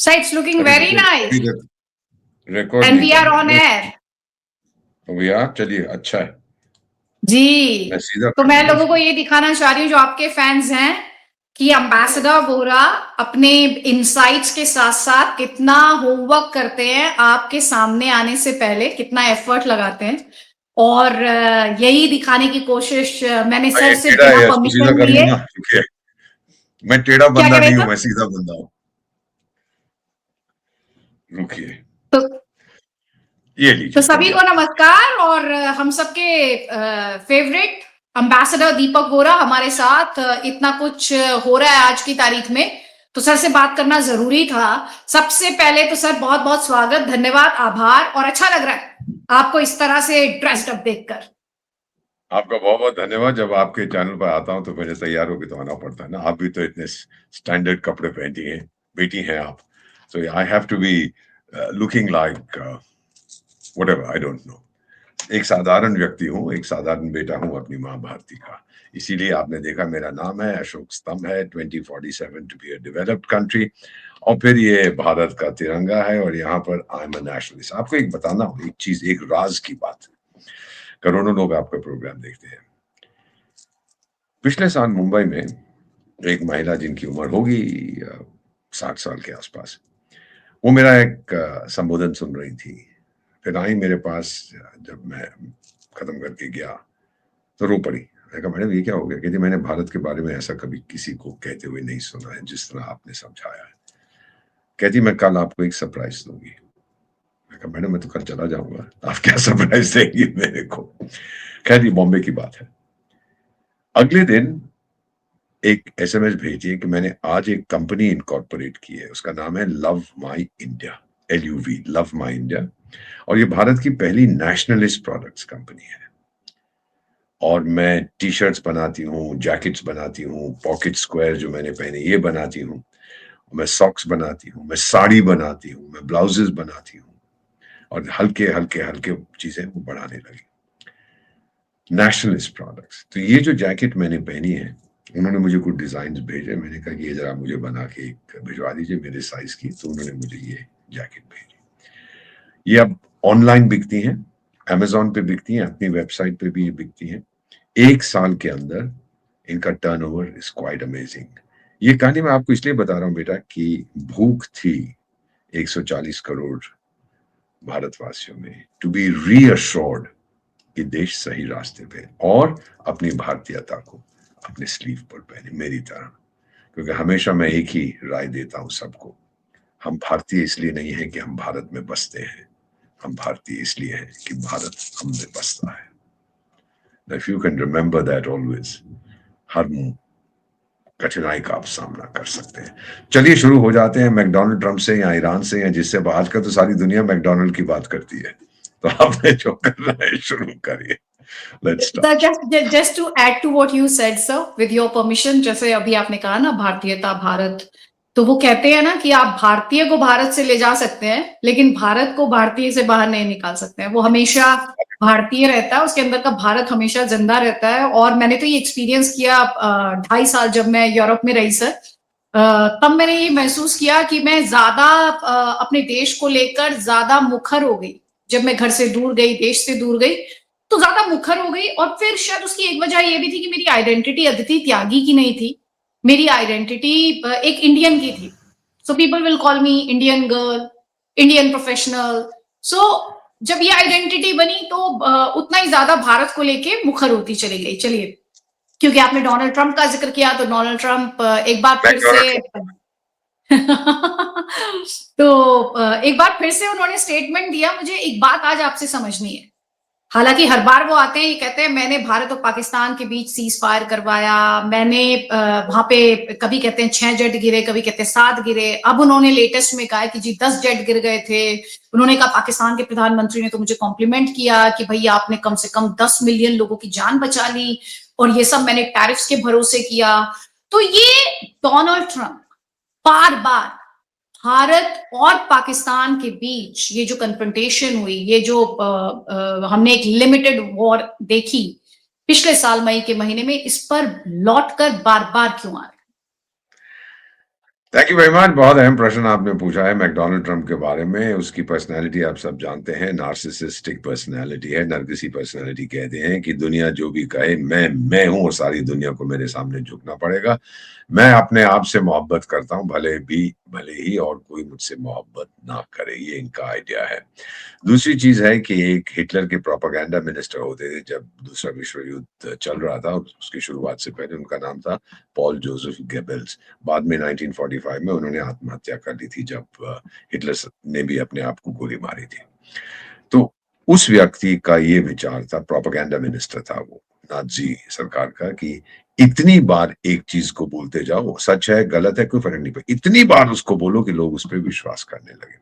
So it's looking very nice. Record And नहीं we are on करना air. तो भैया चलिए, अच्छा है, जी, मैं सीधा तो कर मैं दूंगा लोगों को इसको। ये दिखाना चाह रही हूँ जो आपके फैंस हैं कि अम्बेसडर वोरा अपने इनसाइट्स के साथ साथ कितना होमवर्क करते हैं, आपके सामने आने से पहले कितना एफर्ट लगाते हैं, और यही दिखाने की कोशिश मैंने भाई सर ये से टेढ़ा बिना है, इसको सीधा परमिशन कर लो लिए। ना, रुकिए। मैं टेढ़ा क्या बंदा कह रहे नहीं थे हूँ, आप? मैं सीधा बंदा हूँ। रुकिए, तो ये तो लीजिए कर सभी दिया। को नमस्कार, और हम सबके फेवरेट अम्बेसडर दीपक वोरा हमारे साथ इतना कुछ हो रहा है आज की तारीख में, तो सर से बात करना जरूरी था। सबसे पहले तो सर बहुत बहुत स्वागत, धन्यवाद, आभार, और अच्छा लग रहा है आपको इस तरह से ड्रेस्ड अप देखकर। आपका बहुत बहुत धन्यवाद। जब आपके चैनल पर आता हूँ तो मुझे तैयार होकर तो आना पड़ता है ना। आप भी तो इतने स्टैंडर्ड कपड़े पहनती हैं, बेटी हैं आप, so I have to be looking like whatever, I don't know। एक साधारण व्यक्ति हूँ, एक साधारण बेटा हूँ अपनी माँ भारती का। इसीलिए आपने देखा मेरा नाम है अशोक स्तंभ है, 2047 to be a developed country, और फिर ये भारत का तिरंगा है, और यहाँ पर आई एम अ नेशनलिस्ट। आपको एक बताना हो एक चीज, एक राज की बात। करोड़ों लोग आपका प्रोग्राम देखते हैं। पिछले साल मुंबई में एक महिला जिनकी उम्र होगी 60 साल के आसपास, वो मेरा एक संबोधन सुन रही थी। फिर आई मेरे पास, जब मैं खत्म करके गया तो रो पड़ी। मैं कहा मैडम ये क्या हो गया? कहती मैंने भारत के बारे में ऐसा कभी किसी को कहते हुए नहीं सुना है जिस तरह आपने समझाया है। कहती मैं कल आपको एक सरप्राइज दूंगी। मैं कहा मैडम मैं तो कल चला जाऊंगा, आप क्या सरप्राइज देंगी मेरे को? खैर ये बॉम्बे की बात है। अगले दिन एक एसएमएस भेजिए कि मैंने आज एक कंपनी इनकॉर्पोरेट की है, उसका नाम है love my India, LUV, love my India, और ये भारत की पहली नेशनलिस्ट प्रोडक्ट्स कंपनी है। और मैं टी शर्ट्स बनाती हूँ, जैकेट्स बनाती हूँ, पॉकेट स्क्वायर जो मैंने पहने ये बनाती हूँ, मैं सॉक्स बनाती हूँ, मैं साड़ी बनाती हूँ, मैं ब्लाउजेस बनाती हूँ, और हल्के हल्के हल्के चीजें वो बढ़ाने लगी, नेशनलिस्ट प्रोडक्ट्स। तो ये जो जैकेट मैंने पहनी है, उन्होंने मुझे कुछ डिजाइन भेजे, मैंने कहा कि ये जरा मुझे बना के भिजवा दीजिए मेरे साइज की, तो उन्होंने मुझे ये जैकेट भेजी। ये अब ऑनलाइन बिकती हैं, अमेजोन पे बिकती हैं, अपनी वेबसाइट पे भी ये बिकती हैं। एक साल के अंदर इनका टर्नओवर इज क्वाइट अमेजिंग। ये कहानी मैं आपको इसलिए बता रहा हूं बेटा कि भूख थी 140 करोड़ भारतवासियों में, टू बी रीअश्योर्ड कि देश सही रास्ते पे, और अपनी भारतीयता को अपने स्लीव पर पहने मेरी तरह। क्योंकि हमेशा मैं एक ही राय देता हूं सबको, हम भारतीय इसलिए नहीं है कि हम भारत में बसते हैं, हम भारतीय इसलिए हैं कि भारत हम में बसता है। If you can remember that always, हर कठिनाई का आप सामना कर सकते हैं। चलिए शुरू हो जाते हैं मैकडोनल्ड ट्रंप से या ईरान से, या जिससे आजकल तो सारी दुनिया मैकडोनल्ड की बात करती है, तो आपने जो करना है शुरू करिए। Let's start. Just to add to what you said, sir, with your permission, जैसे अभी आपने कहा ना भारतीयता, भारत, तो वो कहते हैं ना कि आप भारतीय को भारत से ले जा सकते हैं लेकिन भारत को भारतीय से बाहर नहीं निकाल सकते हैं। वो हमेशा भारतीय रहता है, उसके अंदर का भारत हमेशा जिंदा रहता है। और मैंने तो ये एक्सपीरियंस किया 2.5 साल जब मैं यूरोप में रही सर, तब मैंने ये महसूस किया कि मैं ज्यादा अपने देश को लेकर ज्यादा मुखर हो गई। जब मैं घर से दूर गई, देश से दूर गई, तो ज्यादा मुखर हो गई। और फिर शायद उसकी एक वजह ये भी थी कि मेरी आइडेंटिटी अदिति त्यागी की नहीं थी, मेरी आइडेंटिटी एक इंडियन की थी। So people will call me Indian girl, Indian professional. So जब ये आइडेंटिटी बनी तो उतना ही ज्यादा भारत को लेके मुखर होती चली गई। चलिए, क्योंकि आपने डोनाल्ड ट्रंप का जिक्र किया, तो डोनाल्ड ट्रंप एक बार फिर से तो एक बार फिर से उन्होंने स्टेटमेंट दिया। मुझे एक बात आज आपसे समझनी है। हालांकि हर बार वो आते हैं, ये कहते हैं मैंने भारत और पाकिस्तान के बीच सीज फायर करवाया, मैंने वहां पे, कभी कहते हैं 6 जेट गिरे, कभी कहते हैं 7 गिरे। अब उन्होंने लेटेस्ट में कहा कि जी 10 जेट गिर गए थे। उन्होंने कहा पाकिस्तान के प्रधानमंत्री ने तो मुझे कॉम्प्लीमेंट किया कि भैया आपने कम से कम 10 मिलियन लोगों की जान बचा ली, और ये सब मैंने टैरिफ्स के भरोसे किया। तो ये डोनाल्ड ट्रंप बार बार भारत और पाकिस्तान के बीच ये जो कन्फ्रंटेशन हुई, ये जो हमने एक लिमिटेड वॉर देखी पिछले साल मई के महीने में, इस पर लौटकर बार बार क्यों आ रहे? Thank you very much. बहुत अहम प्रश्न आपने पूछा है मैकडोनाल्ड ट्रंप के बारे में। उसकी पर्सनैलिटी आप सब जानते हैं, नार्सिसिस्टिक पर्सनैलिटी है, नरगिसी पर्सनैलिटी। कहते हैं कि दुनिया जो भी कहे मैं हूं और सारी दुनिया को मेरे सामने झुकना पड़ेगा। मैं अपने आप से मोहब्बत करता हूं, भले ही और कोई मुझसे मोहब्बत ना करे, ये इनका आइडिया है। दूसरी चीज है कि एक हिटलर के प्रोपेगेंडा मिनिस्टर होते थे जब दूसरा विश्व युद्ध चल रहा था, उसकी शुरुआत से पहले। उनका नाम था पॉल जोसेफ गेबल्स। बाद में 1945 में उन्होंने आत्महत्या कर ली थी जब हिटलर ने भी अपने आप को गोली मारी थी। तो उस व्यक्ति का ये विचार था, प्रोपेगेंडा मिनिस्टर था वो नाजी सरकार का, कि इतनी बार एक चीज को बोलते जाओ, सच है गलत है कोई फर्क नहीं पड़ता, इतनी बार उसको बोलो कि लोग उस पर विश्वास करने लगे।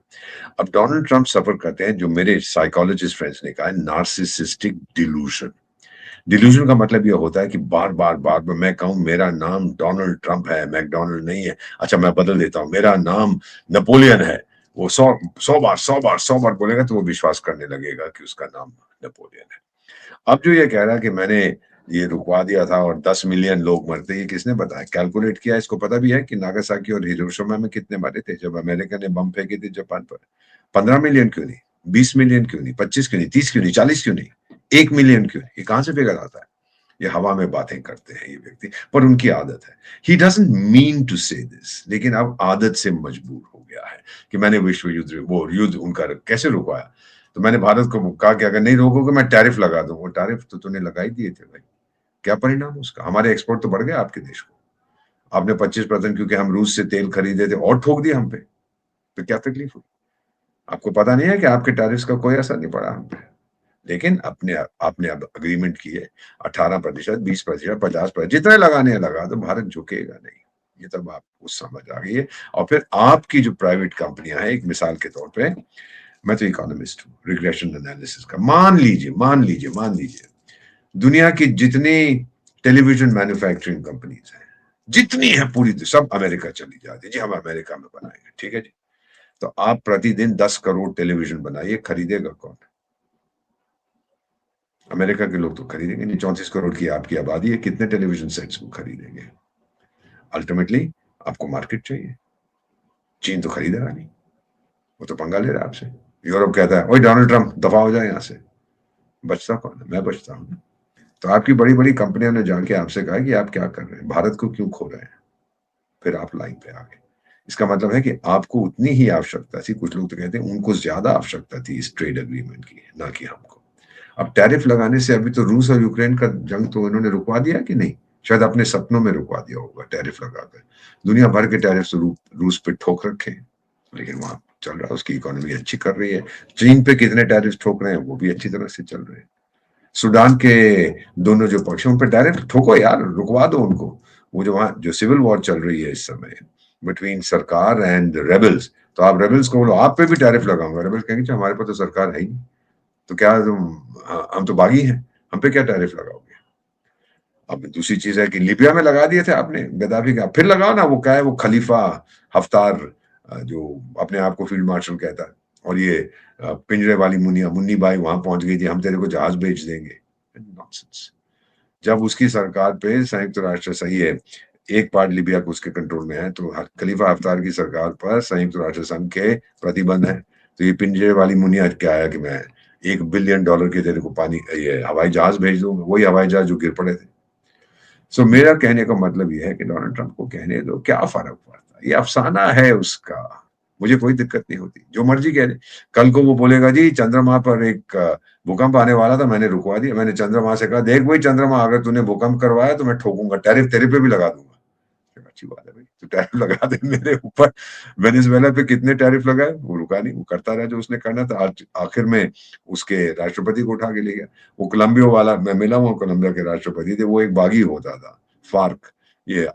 अब डोनाल्ड ट्रंप सफर करते हैं, जो मेरे साइकोलॉजिस्ट फ्रेंड्स ने कहा है, नार्सिसिस्टिक डिल्यूजन। डिल्यूजन का मतलब ये होता है कि बार बार मैं कहूं मेरा नाम डोनाल्ड ट्रंप है, मैकडोनाल्ड नहीं है। अच्छा, मैं बदल देता हूं, मेरा नाम नेपोलियन है। वो सौ बार बोलेगा तो वो विश्वास करने लगेगा कि उसका नाम नेपोलियन है। अब जो ये कह रहा है कि मैंने ये रुकवा दिया था और 10 मिलियन लोग मरते, ये किसने बताया, कैलकुलेट किया? इसको पता भी है कि नागासाकी और हिरोशिमा में कितने मरे थे जब अमेरिका ने बम फेंके थे जापान पर? 15 मिलियन क्यों नहीं, 20 मिलियन क्यों नहीं, 25 क्यों नहीं, 30 क्यों नहीं, 40 क्यों नहीं, 1 मिलियन क्यों नहीं? ये कहां से फिगर आता है? ये हवा में बातें करते हैं ये व्यक्ति, पर उनकी आदत है। ही डजंट मीन टू से दिस, लेकिन अब आदत से मजबूर हो गया है कि मैंने विश्व युद्ध, वो युद्ध उनका कैसे रुकवाया? तो मैंने भारत को कहा कि अगर नहीं रोकोगे मैं टैरिफ लगा दूंगा। वो टैरिफ तो तूने लगा ही दिए थे भाई, क्या परिणाम उसका? हमारे एक्सपोर्ट तो बढ़ गया आपके देश को। आपने 25%, क्योंकि हम रूस से तेल खरीदे थे, और ठोक दिया हम पे। तो क्या तकलीफ हुई? आपको पता नहीं है कि आपके टैरिफ का कोई असर नहीं पड़ा हम पे? लेकिन अपने आपने अब अग्रीमेंट किए, 18%, 20%, 50%, जितने लगाने हैं लगा दो, भारत झुकेगा नहीं। ये तब आपको समझ आ गई है। और फिर आपकी जो प्राइवेट कंपनियां हैं, एक मिसाल के तौर पे, मैं तो इकोनॉमिस्ट हूँ, रिग्रेशन एनालिसिस का, मान लीजिए दुनिया की जितनी टेलीविजन मैन्युफैक्चरिंग कंपनीज हैं, जितनी है पूरी सब अमेरिका चली जाती है। जी हम अमेरिका में बनाएंगे, ठीक है जी। तो आप प्रतिदिन 10 करोड़ टेलीविजन बनाइए, खरीदेगा कौन? अमेरिका के लोग तो खरीदेंगे नहीं। 34 करोड़ की आपकी आबादी है, कितने टेलीविजन सेट्स को खरीदेंगे? अल्टीमेटली आपको मार्केट चाहिए। चीन तो खरीदेगा नहीं, वो तो पंगा ले रहा है आपसे। यूरोप कहता है ओए डोनाल्ड ट्रंप दफा हो जाए यहाँ से। बचता कौन है? मैं बचता हूँ। तो आपकी बड़ी बड़ी कंपनियों ने जाके आपसे कहा कि आप क्या कर रहे हैं, भारत को क्यों खो रहे हैं? फिर आप लाइन पे आ गए। इसका मतलब है कि आपको उतनी ही आवश्यकता थी, कुछ लोग तो कहते हैं उनको ज्यादा आवश्यकता थी इस ट्रेड एग्रीमेंट की, ना कि हमको। अब टैरिफ लगाने से अभी तो रूस और यूक्रेन का जंग तो इन्होंने रुकवा दिया कि नहीं? शायद अपने सपनों में रुकवा दिया होगा टैरिफ लगाकर। दुनिया भर के टैरिफ तो रूस पे ठोक रखे हैं, लेकिन वहां चल रहा है, उसकी इकोनॉमी अच्छी कर रही है। चीन पे कितने टैरिफ ठोक रहे हैं, वो भी अच्छी तरह से चल रहे हैं। सूडान के दोनों जो पक्ष हैं उन पर टैरिफ ठोको यार, रुकवा दो उनको। वो जो वहां जो सिविल वॉर चल रही है इस समय बिटवीन सरकार एंड रेबल्स, तो आप रेबल्स को बोलो आप पे भी टैरिफ लगाऊंगा। रेबल्स कहेंगे हमारे पास तो सरकार है ही नहीं, तो क्या तुम, हम तो बागी हैं, हम पे क्या टैरिफ लगाओगे? अब दूसरी चीज है कि लीबिया में लगा दिए थे आपने गद्दाफी का, फिर लगाओ ना। वो क्या है, वो खलीफा हफ्तार, जो अपने आप को फील्ड मार्शल कहता है, और ये पिंजरे वाली मुन्नी बाई वहां पहुंच गई थी, हम तेरे को जहाज भेज देंगे। नॉनसेंस। जब उसकी सरकार पे संयुक्त राष्ट्र, सही है, एक पार्ट लीबिया को उसके कंट्रोल में है, तो खलीफा हफ्तार की सरकार पर संयुक्त राष्ट्र संघ के प्रतिबंध है। तो ये पिंजरे वाली मुनिया क्या आया कि मैं $1 बिलियन के तेरे को पानी, ये हवाई जहाज भेज दूंगा, वही हवाई जहाज जो गिर पड़े थे। सो मेरा कहने का मतलब ये है कि डोनाल्ड ट्रंप को कहने दो, क्या फर्क पड़ता है, ये अफसाना है उसका। मुझे कोई दिक्कत नहीं होती, जो मर्जी कह दे। कल को वो बोलेगा जी चंद्रमा पर एक भूकंप आने वाला था, मैंने रुकवा दिया। मैंने चंद्रमा से कहा देख भाई चंद्रमा, अगर तूने भूकंप करवाया तो मैं ठोकूंगा, टैरिफ तेरे पे भी लगा दूंगा। अच्छी बात है भाई, तो टैरिफ लगा दे मेरे ऊपर। वेनेजुएला पे कितने टैरिफ लगाए, वो रुका नहीं, वो करता रहा जो उसने करना था। आज आखिर में उसके राष्ट्रपति को उठा के ले गया। वो कोलंबिया वाला, मैं मिला हूँ कोलंबिया के राष्ट्रपति थे, वो एक बागी होता था, फार्क, ये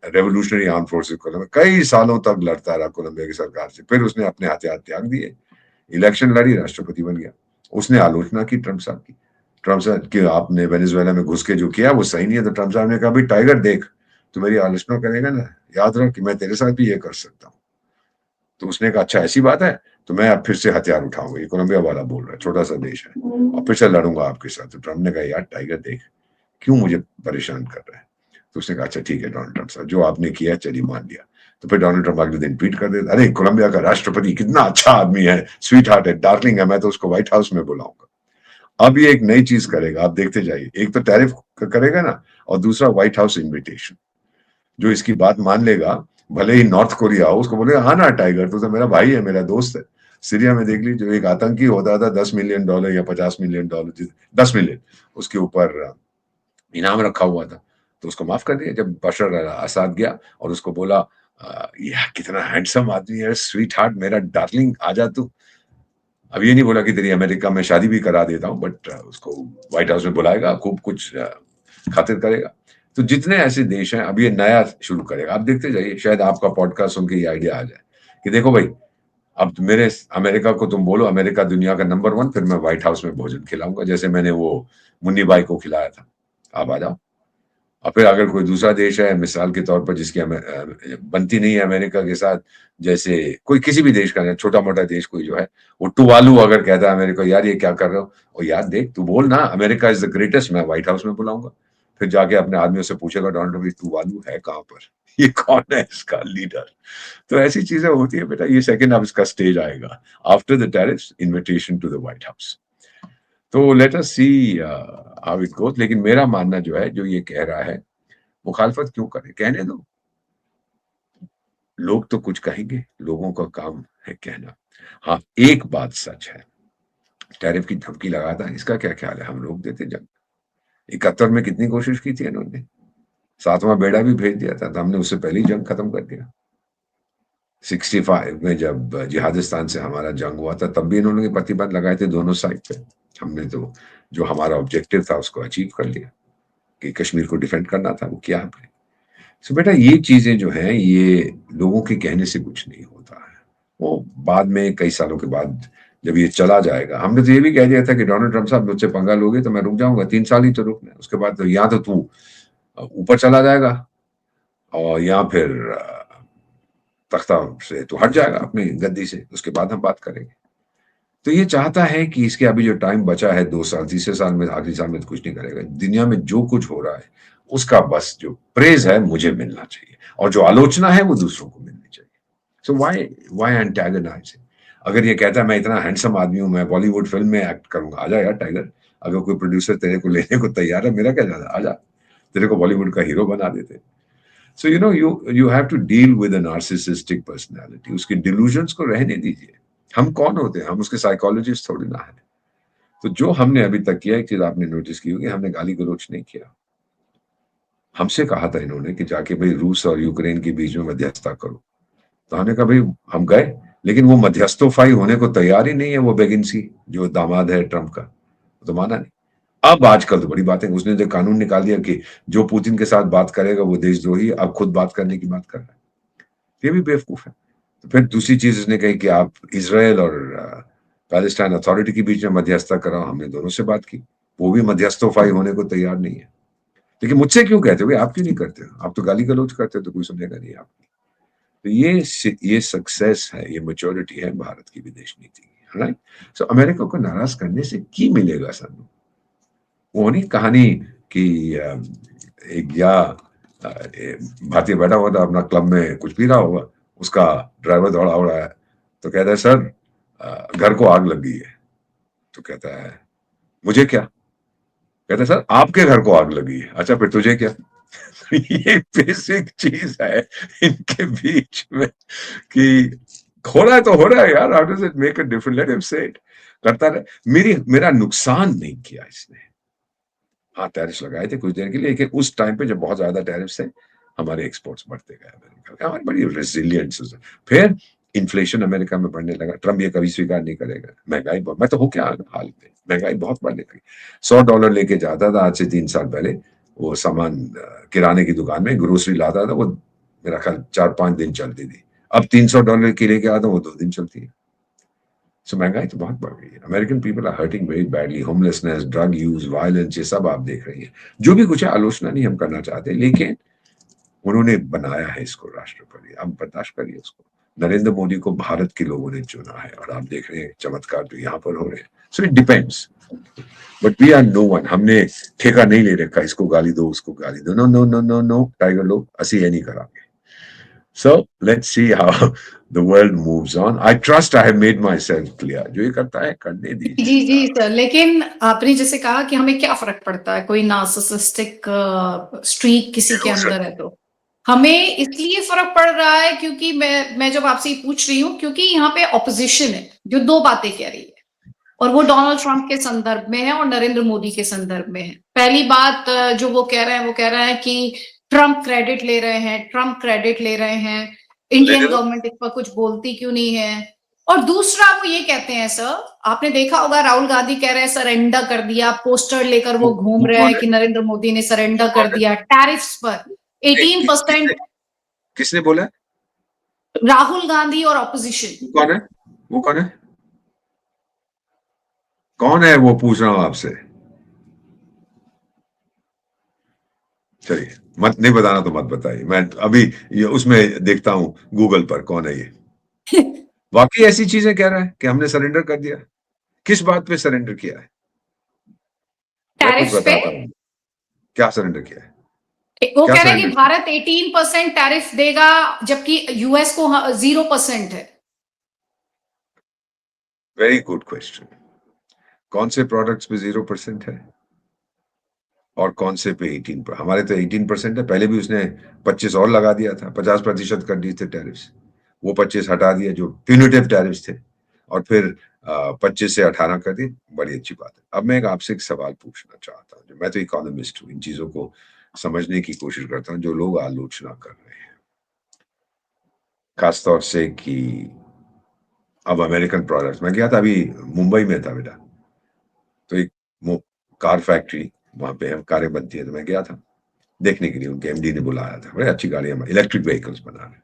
रेवोल्यूशनरी आर्म फोर्सेस कोलंबिया, कई सालों तक लड़ता रहा कोलंबिया की सरकार से। फिर उसने अपने हथियार त्याग दिए, इलेक्शन लड़ी, राष्ट्रपति बन गया। उसने आलोचना की ट्रंप साहब की। ट्रंप साहब कि आपने वेनेजुएला में घुस के जो किया वो सही नहीं है। तो ट्रंप साहब ने कहा भाई टाइगर देख, तू मेरी आलोचना करेगा ना, याद रख कि मैं तेरे साथ भी ये कर सकता हूँ। तो उसने कहा अच्छा ऐसी बात है, तो मैं अब फिर से हथियार उठाऊंगा। ये कोलंबिया वाला बोल रहा है, छोटा सा देश है, और फिर से लड़ूंगा आपके साथ। तो ट्रंप ने कहा यार टाइगर देख, क्यों मुझे परेशान कर रहा है? तो उसने कहा अच्छा ठीक है डोनाल्ड ट्रंप साहब, जो आपने किया चलिए मान लिया। तो फिर डोनाल्ड ट्रंप अगले दिन ट्वीट कर देता, अरे कोलंबिया का राष्ट्रपति कितना अच्छा आदमी है, स्वीट हार्ट है, डार्लिंग है, मैं तो उसको व्हाइट हाउस में बुलाऊंगा। अब ये एक नई चीज करेगा, आप देखते जाइए, एक तो टैरिफ करेगा ना, और दूसरा व्हाइट हाउस इन्विटेशन। जो इसकी बात मान लेगा, भले ही नॉर्थ कोरिया हो, उसको बोलेगा हाँ ना टाइगर, तो मेरा भाई है, मेरा दोस्त है। सीरिया में देख लीजिए, जो एक आतंकी होता था, $10 मिलियन या $50 मिलियन, 10 मिलियन उसके ऊपर इनाम रखा हुआ था, तो उसको माफ कर दिया जब बशर असाद गया और उसको बोला यह कितना हैंडसम आदमी है, स्वीट हार्ट, मेरा डार्लिंग, आजा तू। अब ये नहीं बोला कि तेरी अमेरिका में शादी भी करा देता हूँ, बट उसको व्हाइट हाउस में बुलाएगा, खूब कुछ खातिर करेगा। तो जितने ऐसे देश हैं, अब ये नया शुरू करेगा, आप देखते जाइए, शायद आपका पॉडकास्ट सुन के ये आइडिया आ जाए कि देखो भाई, अब मेरे अमेरिका को तुम बोलो अमेरिका दुनिया का नंबर 1, फिर मैं व्हाइट हाउस में भोजन खिलाऊंगा, जैसे मैंने वो मुन्नी बाई को खिलाया था। आप आ जाओ। और फिर अगर कोई दूसरा देश है मिसाल के तौर पर जिसकी बनती नहीं है अमेरिका के साथ, जैसे कोई किसी भी देश का छोटा मोटा देश कोई जो है, वो टुवालू अगर कहता है अमेरिका, यार ये क्या कर रहे हो, और यार देख तू बोल ना अमेरिका इज द ग्रेटेस्ट, मैं व्हाइट हाउस में बुलाऊंगा। फिर जाके अपने आदमियों से पूछेगा डोनाल्ड ट्रंप टुवालू है कहाँ पर, ये कौन है इसका लीडर। तो ऐसी चीजें होती है बेटा, ये सेकंड अब इसका स्टेज आएगा after the tariffs, invitation to the White House. तो let us see how it goes. लेकिन मेरा मानना जो है, जो ये कह रहा है, मुखालफत क्यों करें, कहने दो, लोग तो कुछ कहेंगे, लोगों का काम है कहना। हाँ, एक बात सच है, टैरिफ की धमकी लगाता है, इसका क्या ख्याल है, हम लोग देते जंग। 71 में कितनी कोशिश की थी इन्होंने, 7वां बेड़ा भी भेज दिया था, तो हमने उससे पहले ही जंग खत्म कर दिया। 65 में जब जिहादिस्तान से हमारा जंग हुआ था, तब भी इन्होंने प्रतिबंध लगाए थे दोनों साइड पे। हमने तो जो हमारा ऑब्जेक्टिव था उसको अचीव कर लिया, कि कश्मीर को डिफेंड करना था, वो किया हमने। सो बेटा, ये चीजें जो हैं, ये लोगों के कहने से कुछ नहीं होता है, वो बाद में कई सालों के बाद जब ये चला जाएगा। हमने तो ये भी कह दिया था कि डोनाल्ड ट्रंप साहब मुझसे पंगा लोगे तो मैं रुक जाऊंगा, 3 साल ही तो रुकना है, उसके बाद तो या तो तू ऊपर चला जाएगा, और या फिर तख्ता से तो हट जाएगा अपनी गद्दी से, उसके बाद हम बात करेंगे। तो ये चाहता है कि इसके अभी जो टाइम बचा है, 2 साल, तीसरे साल में, आखिरी साल में तो कुछ नहीं करेगा। दुनिया में जो कुछ हो रहा है उसका बस जो प्रेज है मुझे मिलना चाहिए, और जो आलोचना है वो दूसरों को मिलनी चाहिए। So why antagonise? अगर ये कहता है मैं इतना हैंडसम आदमी हूं, मैं बॉलीवुड फिल्म में एक्ट करूंगा, आजा यार टाइगर, अगर कोई प्रोड्यूसर तेरे को लेने को तैयार है, मेरा क्या जाता, आजा, तेरे को बॉलीवुड का हीरो बना देते। So you have to deal with an narcissistic personality, उसके डिल्यूजन्स को रहने दीजिए। हम कौन होते हैं, हम उसके साइकोलॉजिस्ट थोड़ी ना है। तो जो हमने अभी तक किया, एक चीज आपने नोटिस की होगी, हमने गाली गलौच नहीं किया। हमसे कहा था इन्होंने कि जाके भाई रूस और यूक्रेन के बीच में मध्यस्थता करो, तो हमने कहा भाई हम गए, लेकिन वो मध्यस्थोफाई होने को तैयार ही नहीं है, वो बेगिंसी जो दामाद है ट्रंप का, तो माना नहीं। अब आजकल तो बड़ी बात है, उसने जो कानून निकाल दिया कि जो पुतिन के साथ बात करेगा वो देशद्रोही, अब खुद बात करने की बात कर रहा है, ये भी बेवकूफ है। तो फिर दूसरी चीज उसने कही कि आप इसराइल और पैलेस्टाइन अथॉरिटी के बीच में मध्यस्थता कराओ, हमने दोनों से बात की, वो भी मध्यस्थोफाई होने को तैयार नहीं है। लेकिन मुझसे क्यों कहते हो भाई, आप क्यों नहीं करते हो, आप तो गाली गलौज करते हो, तो कोई सुनेगा नहीं आपकी। तो ये सक्सेस है, ये मैच्योरिटी है भारत की विदेश नीति की, राइट। सो अमेरिका को नाराज करने से की मिलेगा सानू, वो नहीं कहानी कि एक या भारतीय बैठा हुआ था अपना क्लब में, कुछ पी रहा होगा, उसका ड्राइवर दौड़ा उड़ा है, तो कहता है सर घर को आग लग गई है। तो कहता है मुझे क्या? कहता है सर आपके घर को आग लगी है। अच्छा फिर तुझे क्या? ये बेसिक चीज है इनके बीच में, कि हो रहा है तो हो रहा है यार, how does it make a difference, let him से इट, करता रहे। मेरा नुकसान नहीं किया इसने। हाँ, टैरिफ्स लगाए थे कुछ देर के लिए, लेकिन उस टाइम पे जब बहुत ज्यादा टैरिफ्स थे, हमारे एक्सपोर्ट्स बढ़ते गए अमेरिका के, हमारी बड़ी रेजिलियंस। फिर इन्फ्लेशन अमेरिका में बढ़ने लगा, ट्रम्प ये कभी स्वीकार नहीं करेगा, महंगाई बहुत, मैं तो हूँ क्या हाल में, महंगाई बहुत बढ़ने लगी। $100 लेके जाता था आज से 3 साल पहले, वो सामान किराने की दुकान में ग्रोसरी लाता था, वो मेरा ख्याल 4-5 दिन चलती थी। अब $300 की लेके आता हूँ, वो 2 दिन चलती है। सो महंगाई तो बहुत बढ़ गई है। American people are hurting very badly, homelessness, drug use, violence, ये सब आप देख रही हैं। जो भी कुछ है, आलोचना नहीं हम करना चाहते, लेकिन उन्होंने बनाया है इसको राष्ट्रपति, अब बर्दाश्त करिए उसको। नरेंद्र मोदी को भारत के लोगों ने चुना है, और आप देख रहे हैं चमत्कार जो यहाँ पर हो रहे हैं। So it depends, but we are no one, हमने ठेका नहीं ले रखा इसको गाली दो उसको गाली दो, no no no no no tiger लोग, असी ये नहीं करांगे। So let's see how the world moves on. I trust I have made myself clear. जो ये करता है करने दीजिए जी, जी साहब। सर, लेकिन आपने जैसे कहा कि हमें क्या फ़र्क पड़ता है, कोई नार्सिसिस्टिक स्ट्रीक किसी के हो अंदर सकता है तो। हमें इसलिए फ़र्क पड़ रहा है क्योंकि मैं जब आपसे ये पूछ रही हूँ क्योंकि यहाँ पे ऑपोज़िशन है, जो 2 बातें कह रही है और वो डोनाल्ड ट्रम्प के संदर्भ में है और नरेंद्र मोदी के संदर्भ में है। पहली बात जो वो कह रहे हैं, वो कह रहे हैं कि ट्रम्प क्रेडिट ले रहे हैं, ट्रम्प क्रेडिट ले रहे हैं, लेने इंडियन दो। गवर्नमेंट इस पर कुछ बोलती क्यों नहीं है? और दूसरा वो ये कहते हैं सर, आपने देखा होगा राहुल गांधी कह रहे हैं सरेंडर कर दिया, पोस्टर लेकर वो घूम वो रहे कौन हैं है? कि नरेंद्र मोदी ने वो सरेंडर कर कौन है? दिया टैरिफ्स पर नहीं, 18% किसने किसने बोला? राहुल गांधी और ऑपोजिशन। वो कौन है? वो कौन है? कौन है वो पूछ रहा हूँ आपसे। चलिए, मत नहीं बताना तो मत बताइए। मैं अभी ये उसमें देखता हूँ गूगल पर कौन है ये। वाकई ऐसी चीजें कह रहा है कि हमने सरेंडर कर दिया। किस बात पे सरेंडर किया है? मैं कुछ टैरिफ्स पे बताता हूँ। क्या सरेंडर किया है? वो क्या कह रहे हैं सरेंडर कि किया? भारत 18% टैरिफ देगा जबकि यूएस को 0% है। Very good question. कौन से प्रोडक्ट्स पे 0% है और कौन से पे 18 पर? हमारे तो 18% है। पहले भी उसने 25 और लगा दिया था, 50% कर दिए थे टैरिफ्स। वो 25 हटा दिया जो प्यूनिटिव टैरिफ्स थे और फिर 25 से 18 कर दिए। बड़ी अच्छी बात है। अब मैं आपसे एक सवाल पूछना चाहता हूँ। मैं तो इकोनॉमिस्ट हूँ, इन चीजों को समझने की कोशिश करता हूँ जो लोग आलोचना कर रहे हैं, खासतौर से कि अब अमेरिकन प्रोडक्ट्स। मैं गया था अभी, मुंबई में था बेटा, तो एक कार फैक्ट्री वहां पे कारें बनती है, तो मैं गया था देखने के लिए। उनके एमडी ने बुलाया था, बड़े अच्छी गाड़ियां इलेक्ट्रिक व्हीकल्स बना रहे।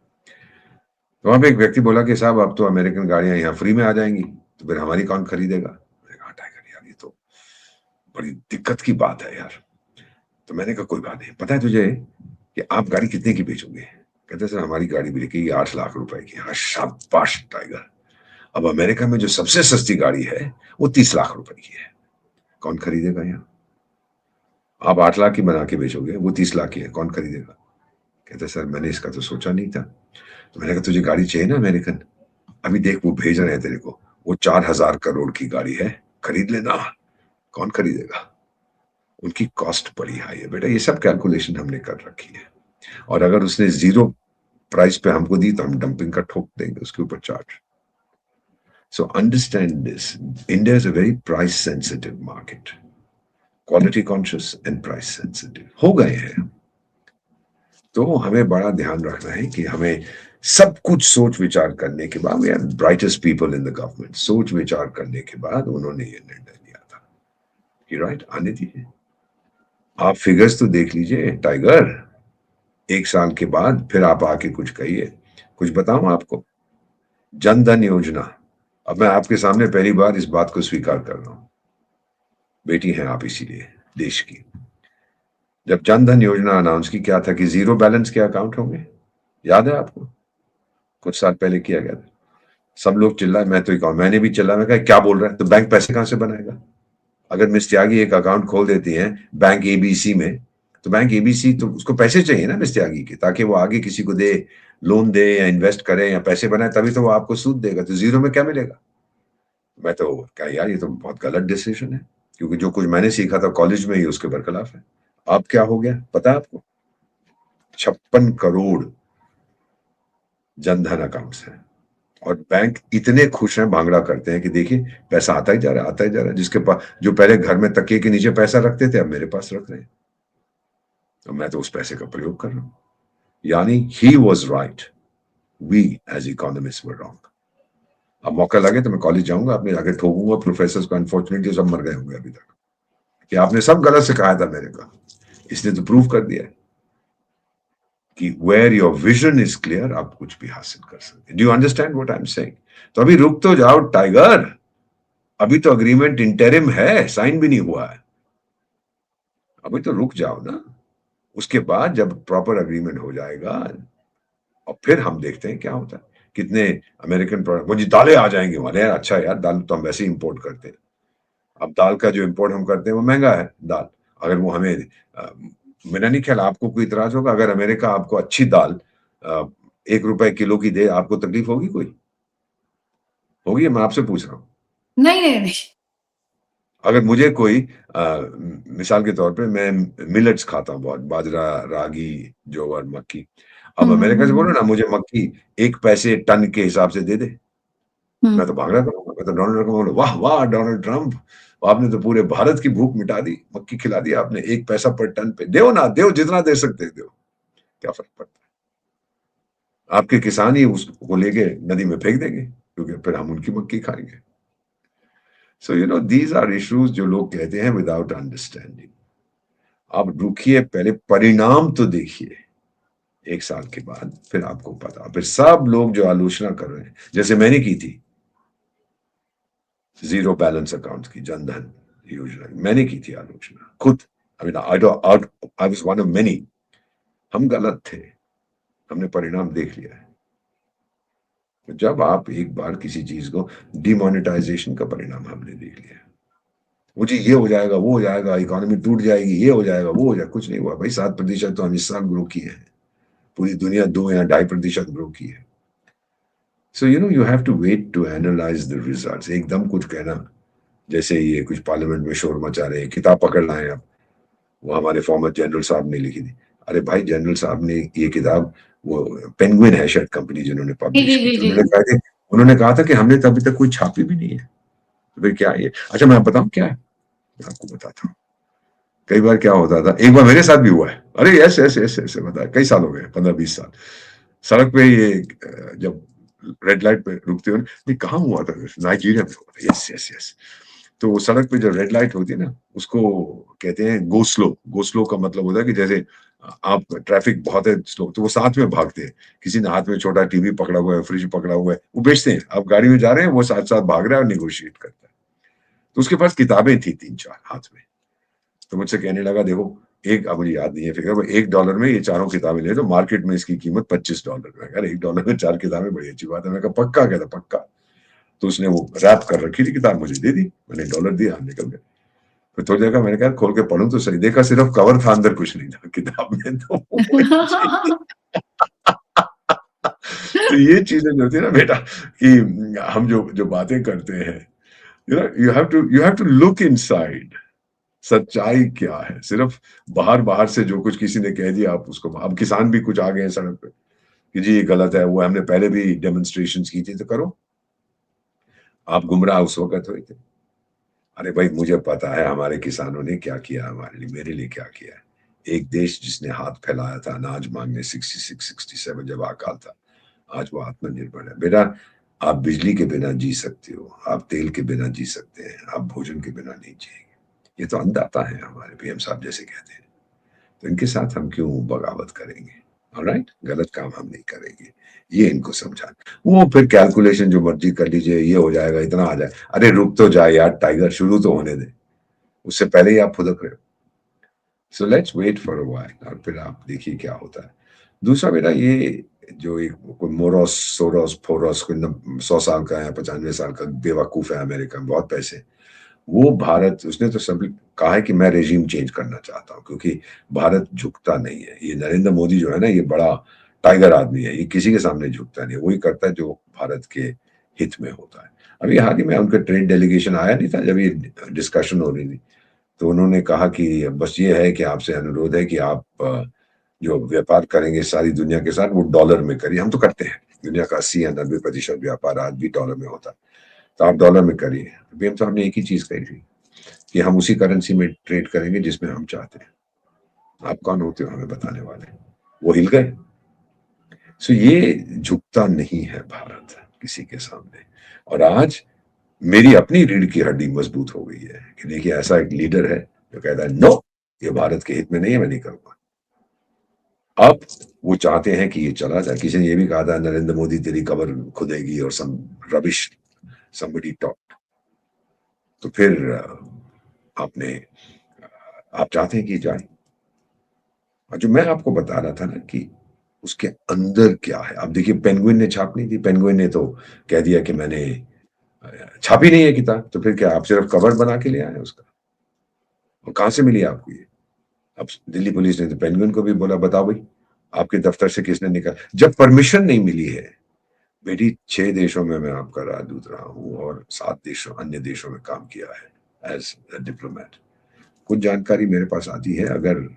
तो वहां पे एक व्यक्ति बोला कि साहब अब तो अमेरिकन गाड़ियां यहाँ फ्री में आ जाएंगी, तो फिर हमारी कौन खरीदेगा? मैंने कहा टाइगर यार, ये तो बड़ी दिक्कत की बात है यार। तो मैंने कहा कोई बात नहीं, पता है तुझे कि आप गाड़ी कितने की बेचोगे? कहते सर हमारी गाड़ी बिकेगी 8 लाख रुपए की। हाँ शाबाश टाइगर। अब अमेरिका में जो सबसे सस्ती गाड़ी है वो 30 लाख रुपए की है। कौन खरीदेगा यहाँ? आप 8 लाख की बना के बेचोगे, वो 30 लाख की है, कौन खरीदेगा? कहते सर मैंने इसका तो सोचा नहीं था। तो मैंने कहा तुझे गाड़ी चाहिए ना अमेरिकन? अभी देख वो भेज रहे हैं तेरे को, वो 4,000 करोड़ की गाड़ी है, खरीद लेना। कौन खरीदेगा? उनकी कॉस्ट बड़ी हाई है बेटा। ये सब कैलकुलेशन हमने कर रखी है, और अगर उसने जीरो प्राइस पे हमको दी तो हम डंपिंग का ठोक देंगे उसके ऊपर charge. So understand this, India is a very price sensitive market, quality conscious and price sensitive हो गए हैं। तो हमें बड़ा ध्यान रखना है कि हमें सब कुछ सोच विचार करने के बाद, we are brightest people in the government, सोच विचार करने के बाद उन्होंने ये निर्णय लिया था कि राइट आने दीजिए। आप फिगर्स तो देख लीजिए टाइगर, 1 साल के बाद फिर आप आके कुछ कहिए। कुछ बताऊं आपको? जन धन योजना, अब मैं आपके सामने पहली बार इस बात को स्वीकार कर रहा हूं, बेटी हैं आप इसीलिए देश की। जब जन धन योजना अनाउंस की, क्या था कि जीरो बैलेंस के अकाउंट होंगे, याद है आपको? कुछ साल पहले किया गया था। सब लोग चिल्लाए, मैं तो अकाउंट, मैंने भी चिल्लाया, मैं कहा क्या बोल रहा है, तो बैंक पैसे कहां से बनाएगा? अगर मिस त्यागी एक अकाउंट खोल देती है बैंक एबीसी में, तो बैंक एबीसी तो उसको पैसे चाहिए ना मिस त्यागी के, ताकि वो आगे किसी को दे, लोन दे या इन्वेस्ट करे या पैसे बनाए, तभी तो वो आपको सूद देगा। तो जीरो में क्या मिलेगा? मैं तो क्या यार, ये तो बहुत गलत डिसीजन है, क्योंकि जो कुछ मैंने सीखा था कॉलेज में ही उसके बरखिलाफ है। अब क्या हो गया पता है आपको? 56 करोड़ जनधन अकाउंट्स हैं, और बैंक इतने खुश हैं, भांगड़ा करते हैं कि देखिए पैसा आता ही जा रहा है, आता ही जा रहा है। जिसके पास, जो पहले घर में तकिए के नीचे पैसा रखते थे, अब मेरे पास रख रहे हैं, तो मैं तो उस पैसे का प्रयोग कर रहा हूं। यानी he was right, we as economist were wrong. अब मौका लगे तो मैं कॉलेज जाऊंगा, अपने आगे ठोकूंगा प्रोफेसर को। अनफॉर्चुनेटली सब मर गए होंगे अभी तक, कि आपने सब गलत सिखाया था मेरे को। इसने तो प्रूव कर दिया कि where your vision is clear, आप कुछ भी हासिल कर सकते। Do you understand what I am saying? तो अभी रुक तो जाओ टाइगर, अभी तो अग्रीमेंट इंटरिम है, साइन भी नहीं हुआ है। अभी तो रुक जाओ ना, उसके बाद जब प्रॉपर अग्रीमेंट हो जाएगा और फिर हम देखते हैं क्या होता है। कितने अमेरिकन प्रोडक्ट, वो जी दालें आ जाएंगी हमारे यार। अच्छा यार, दाल तो हम वैसे ही इंपोर्ट करते हैं। अब दाल का जो इंपोर्ट हम करते हैं वो महंगा है दाल। अगर वो हमें मेरा नहीं ख्याल आपको कोई इतराज होगा अगर अमेरिका आपको अच्छी दाल ₹1 किलो की दे, आपको तकलीफ होगी कोई? होगी? मैं आपसे पूछ रहा हूँ। नहीं, नहीं, नहीं। अगर मुझे कोई मिसाल के तौर पे मैं मिलेट्स खाता हूँ बहुत, बाजरा, रागी, ज्वार, मक्की। अब हुँ, अमेरिका से बोलो हुँ, ना मुझे मक्की 1 पैसे टन के हिसाब से दे दे, हुँ। मैं तो भाग रहा करूँगा। मैं तो डोनाल्ड ट्रंप को बोलूँ, वाह, वाह! डोनाल्ड ट्रंप, आपने तो पूरे भारत की भूख मिटा दी, मक्की खिला दी आपने, 1 पैसा पर टन पे। देओ ना, देओ जितना दे सकते हो देओ, क्या फ़र्क पड़ता है? आपके किसान ही उसको लेके नदी में फेंक देंगे, क्योंकि फिर हम उनकी मक्की खाएँगे। So you know these are issues जो लोग कहते हैं विदाउट अंडरस्टैंडिंग। आप रुकिए, पहले परिणाम तो देखिए, 1 साल के बाद फिर आपको पता। फिर सब लोग जो आलोचना कर रहे हैं, जैसे मैंने की थी, ज़ीरो बैलेंस अकाउंट की, जनधन योजना की, मैंने की थी आलोचना, खुद। I mean I was one of many. हम गलत थे, हमने परिणाम देख लिया है। तो जब आप एक बार किसी चीज़ को डिमोनेटाइज़ेशन का परिणाम हमने देख लिया। वो जी ये हो जाएगा, वो हो जाएगा, इकोनॉमी टूट जाएगी, ये हो जाएगा, वो हो जाएगा, कुछ नहीं हुआ भाई। 7% तो हम इस साल ग्रो किए हैं। पूरी दुनिया 2 या 2.5% ग्रो की है। So you know you have to wait to analyse the results. एकदम कुछ कहना, जैसे ये कुछ पार्लियामेंट में शोर मचा रहे हैं, किताब पकड़ लाए आप, वो हमारे फॉर्मर जनरल साहब ने लिखी थी। अरे भाई, जनरल साहब ने ये किताब, वो पेंगुइन है शायद कंपनी जिन्होंने जी, पब्लिश जी, की जी, थी, जी। उन्होंने कहा था कि हमने तो अभी तक कोई छापी भी नहीं है। तो फिर क्या है ये? अच्छा मैं बताऊं क्या है, मैं आपको बताता हूँ। कई बार क्या होता था, एक बार मेरे साथ भी हुआ है। अरे यस यस यस यस, बता, कई साल हो गए, 15-20 साल। सड़क पे ये जब रेड लाइट पे रुकते हो, नहीं कहाँ हुआ था, नाइजीरिया में हुआ था। Yes yes yes. तो वो सड़क पे जो रेड लाइट होती है ना, उसको कहते हैं गो स्लो। गो स्लो का मतलब होता है कि जैसे आप, ट्रैफिक बहुत है स्लो, तो वो साथ में भागते हैं। किसी ने हाथ में छोटा टीवी पकड़ा हुआ है, फ्रिज पकड़ा हुआ है, वो बेचते हैं। आप गाड़ी में जा रहे हैं, वो साथ साथ भाग रहा है और निगोशिएट करता है। तो उसके पास किताबें थी 3-4 हाथ में। तो मुझसे कहने लगा, देखो, एक, अब मुझे याद नहीं है फिगर, $1 में ये चारों किताबें ले, तो मार्केट में इसकी कीमत $25। मैं कहा $1 में 4 किताबें, बड़ी अच्छी बात है। मैं कहा पक्का? कहता पक्का। तो उसने वो रैप कर रखी थी किताब, मुझे दे दी। मैंने डॉलर दिया, हम निकल गए। फिर थोड़ी देर का मैंने कहा खोल के पढ़ूं तो सही, देखा सिर्फ कवर था, अंदर कुछ नहीं था किताब में। तो ये चीजें जो होती है ना बेटा, कि हम जो जो बातें करते हैं, you know you have to look inside. सच्चाई क्या है? सिर्फ बाहर बाहर से जो कुछ किसी ने कह दिया आप उसको, अब किसान भी कुछ आ गए हैं सड़क पे कि जी ये गलत है, वो हमने पहले भी डेमोन्स्ट्रेशंस की थी, तो करो। आप गुमराह उस वक्त हुए थे। अरे भाई, मुझे पता है हमारे किसानों ने क्या किया, हमारे लिए, मेरे लिए क्या किया है। एक देश जिसने हाथ फैलाया था अनाज मांगने, 66-67 जब अकाल था, आज वो आत्मनिर्भर है। बेटा, आप बिजली के बिना जी सकते हो, आप तेल के बिना जी सकते हैं, आप भोजन के बिना नहीं जिएंगे। ये तो अन्नदाता है हमारे, पीएम साहब जैसे कहते हैं। तो इनके साथ हम क्यों बगावत करेंगे? ऑलराइट, गलत काम हम नहीं करेंगे, ये इनको समझा। वो फिर कैलकुलेशन जो मर्जी कर लीजिए, ये हो जाएगा, इतना आ जाए। अरे रुक तो जाए यार टाइगर, शुरू तो होने दे, उससे पहले ही आप फुदक रहे हो। So let's wait for a while, और फिर आप देखिए क्या होता है। दूसरा बेटा, ये जो एक कोई मोरोस सोरोस फोरोस, कोई 100 साल का या 95 साल का बेवकूफ है अमेरिका में, बहुत पैसे, वो भारत, उसने तो सब कहा है कि मैं रेजिम चेंज करना चाहता हूँ, क्योंकि भारत झुकता नहीं है। ये नरेंद्र मोदी जो है ना, ये बड़ा टाइगर आदमी है, ये किसी के सामने झुकता नहीं है, वही करता है जो भारत के हित में होता है। अभी हाल ही में उनका ट्रेड डेलीगेशन आया नहीं था, जब ये डिस्कशन हो रही थी, तो उन्होंने कहा कि बस ये है कि आपसे अनुरोध है कि आप जो व्यापार करेंगे सारी दुनिया के साथ, वो डॉलर में करिए। हम तो करते हैं, दुनिया का 80 या 90% व्यापार आज भी डॉलर में होता है, तो आप डॉलर में करिए। पीएम साहब ने एक ही चीज कही थी कि हम उसी करेंसी में ट्रेड करेंगे जिसमें हम चाहते हैं। आप कौन होते हो हमें बताने वाले? वो हिल गए। सो ये झुकता नहीं है भारत किसी के सामने। और आज मेरी अपनी रीढ़ की हड्डी मजबूत हो गई है कि देखिए, ऐसा एक लीडर है जो कहता है नो, ये भारत के हित में नहीं है, मैं नहीं करूंगा। अब वो चाहते हैं कि ये चला जाए। किसी ने ये भी कहा था, नरेंद्र मोदी तेरी कबर खुदेगी, और सम रबिश somebody talk। तो फिर आपने आप चाहते हैं कि जाए। और जो मैं आपको बता रहा था ना कि उसके अंदर क्या है, अब देखिए, पेंगुइन ने छापनी थी, पेंगुइन ने तो कह दिया कि मैंने छापी नहीं है किताब, तो फिर क्या आप सिर्फ कवर बना के ले आए उसका? और कहां से मिली आपको ये? अब दिल्ली पुलिस ने तो पेंगुइन को भी बोला, बताओ भाई, आपके दफ्तर से किसने निकाल, जब परमिशन नहीं मिली है बेटी, 6 देशों में मैं आपका राजदूत रहा हूँ और 7 देशों अन्य देशों में काम किया है एज डिप्लोमेट। कुछ जानकारी मेरे पास आती है, अगर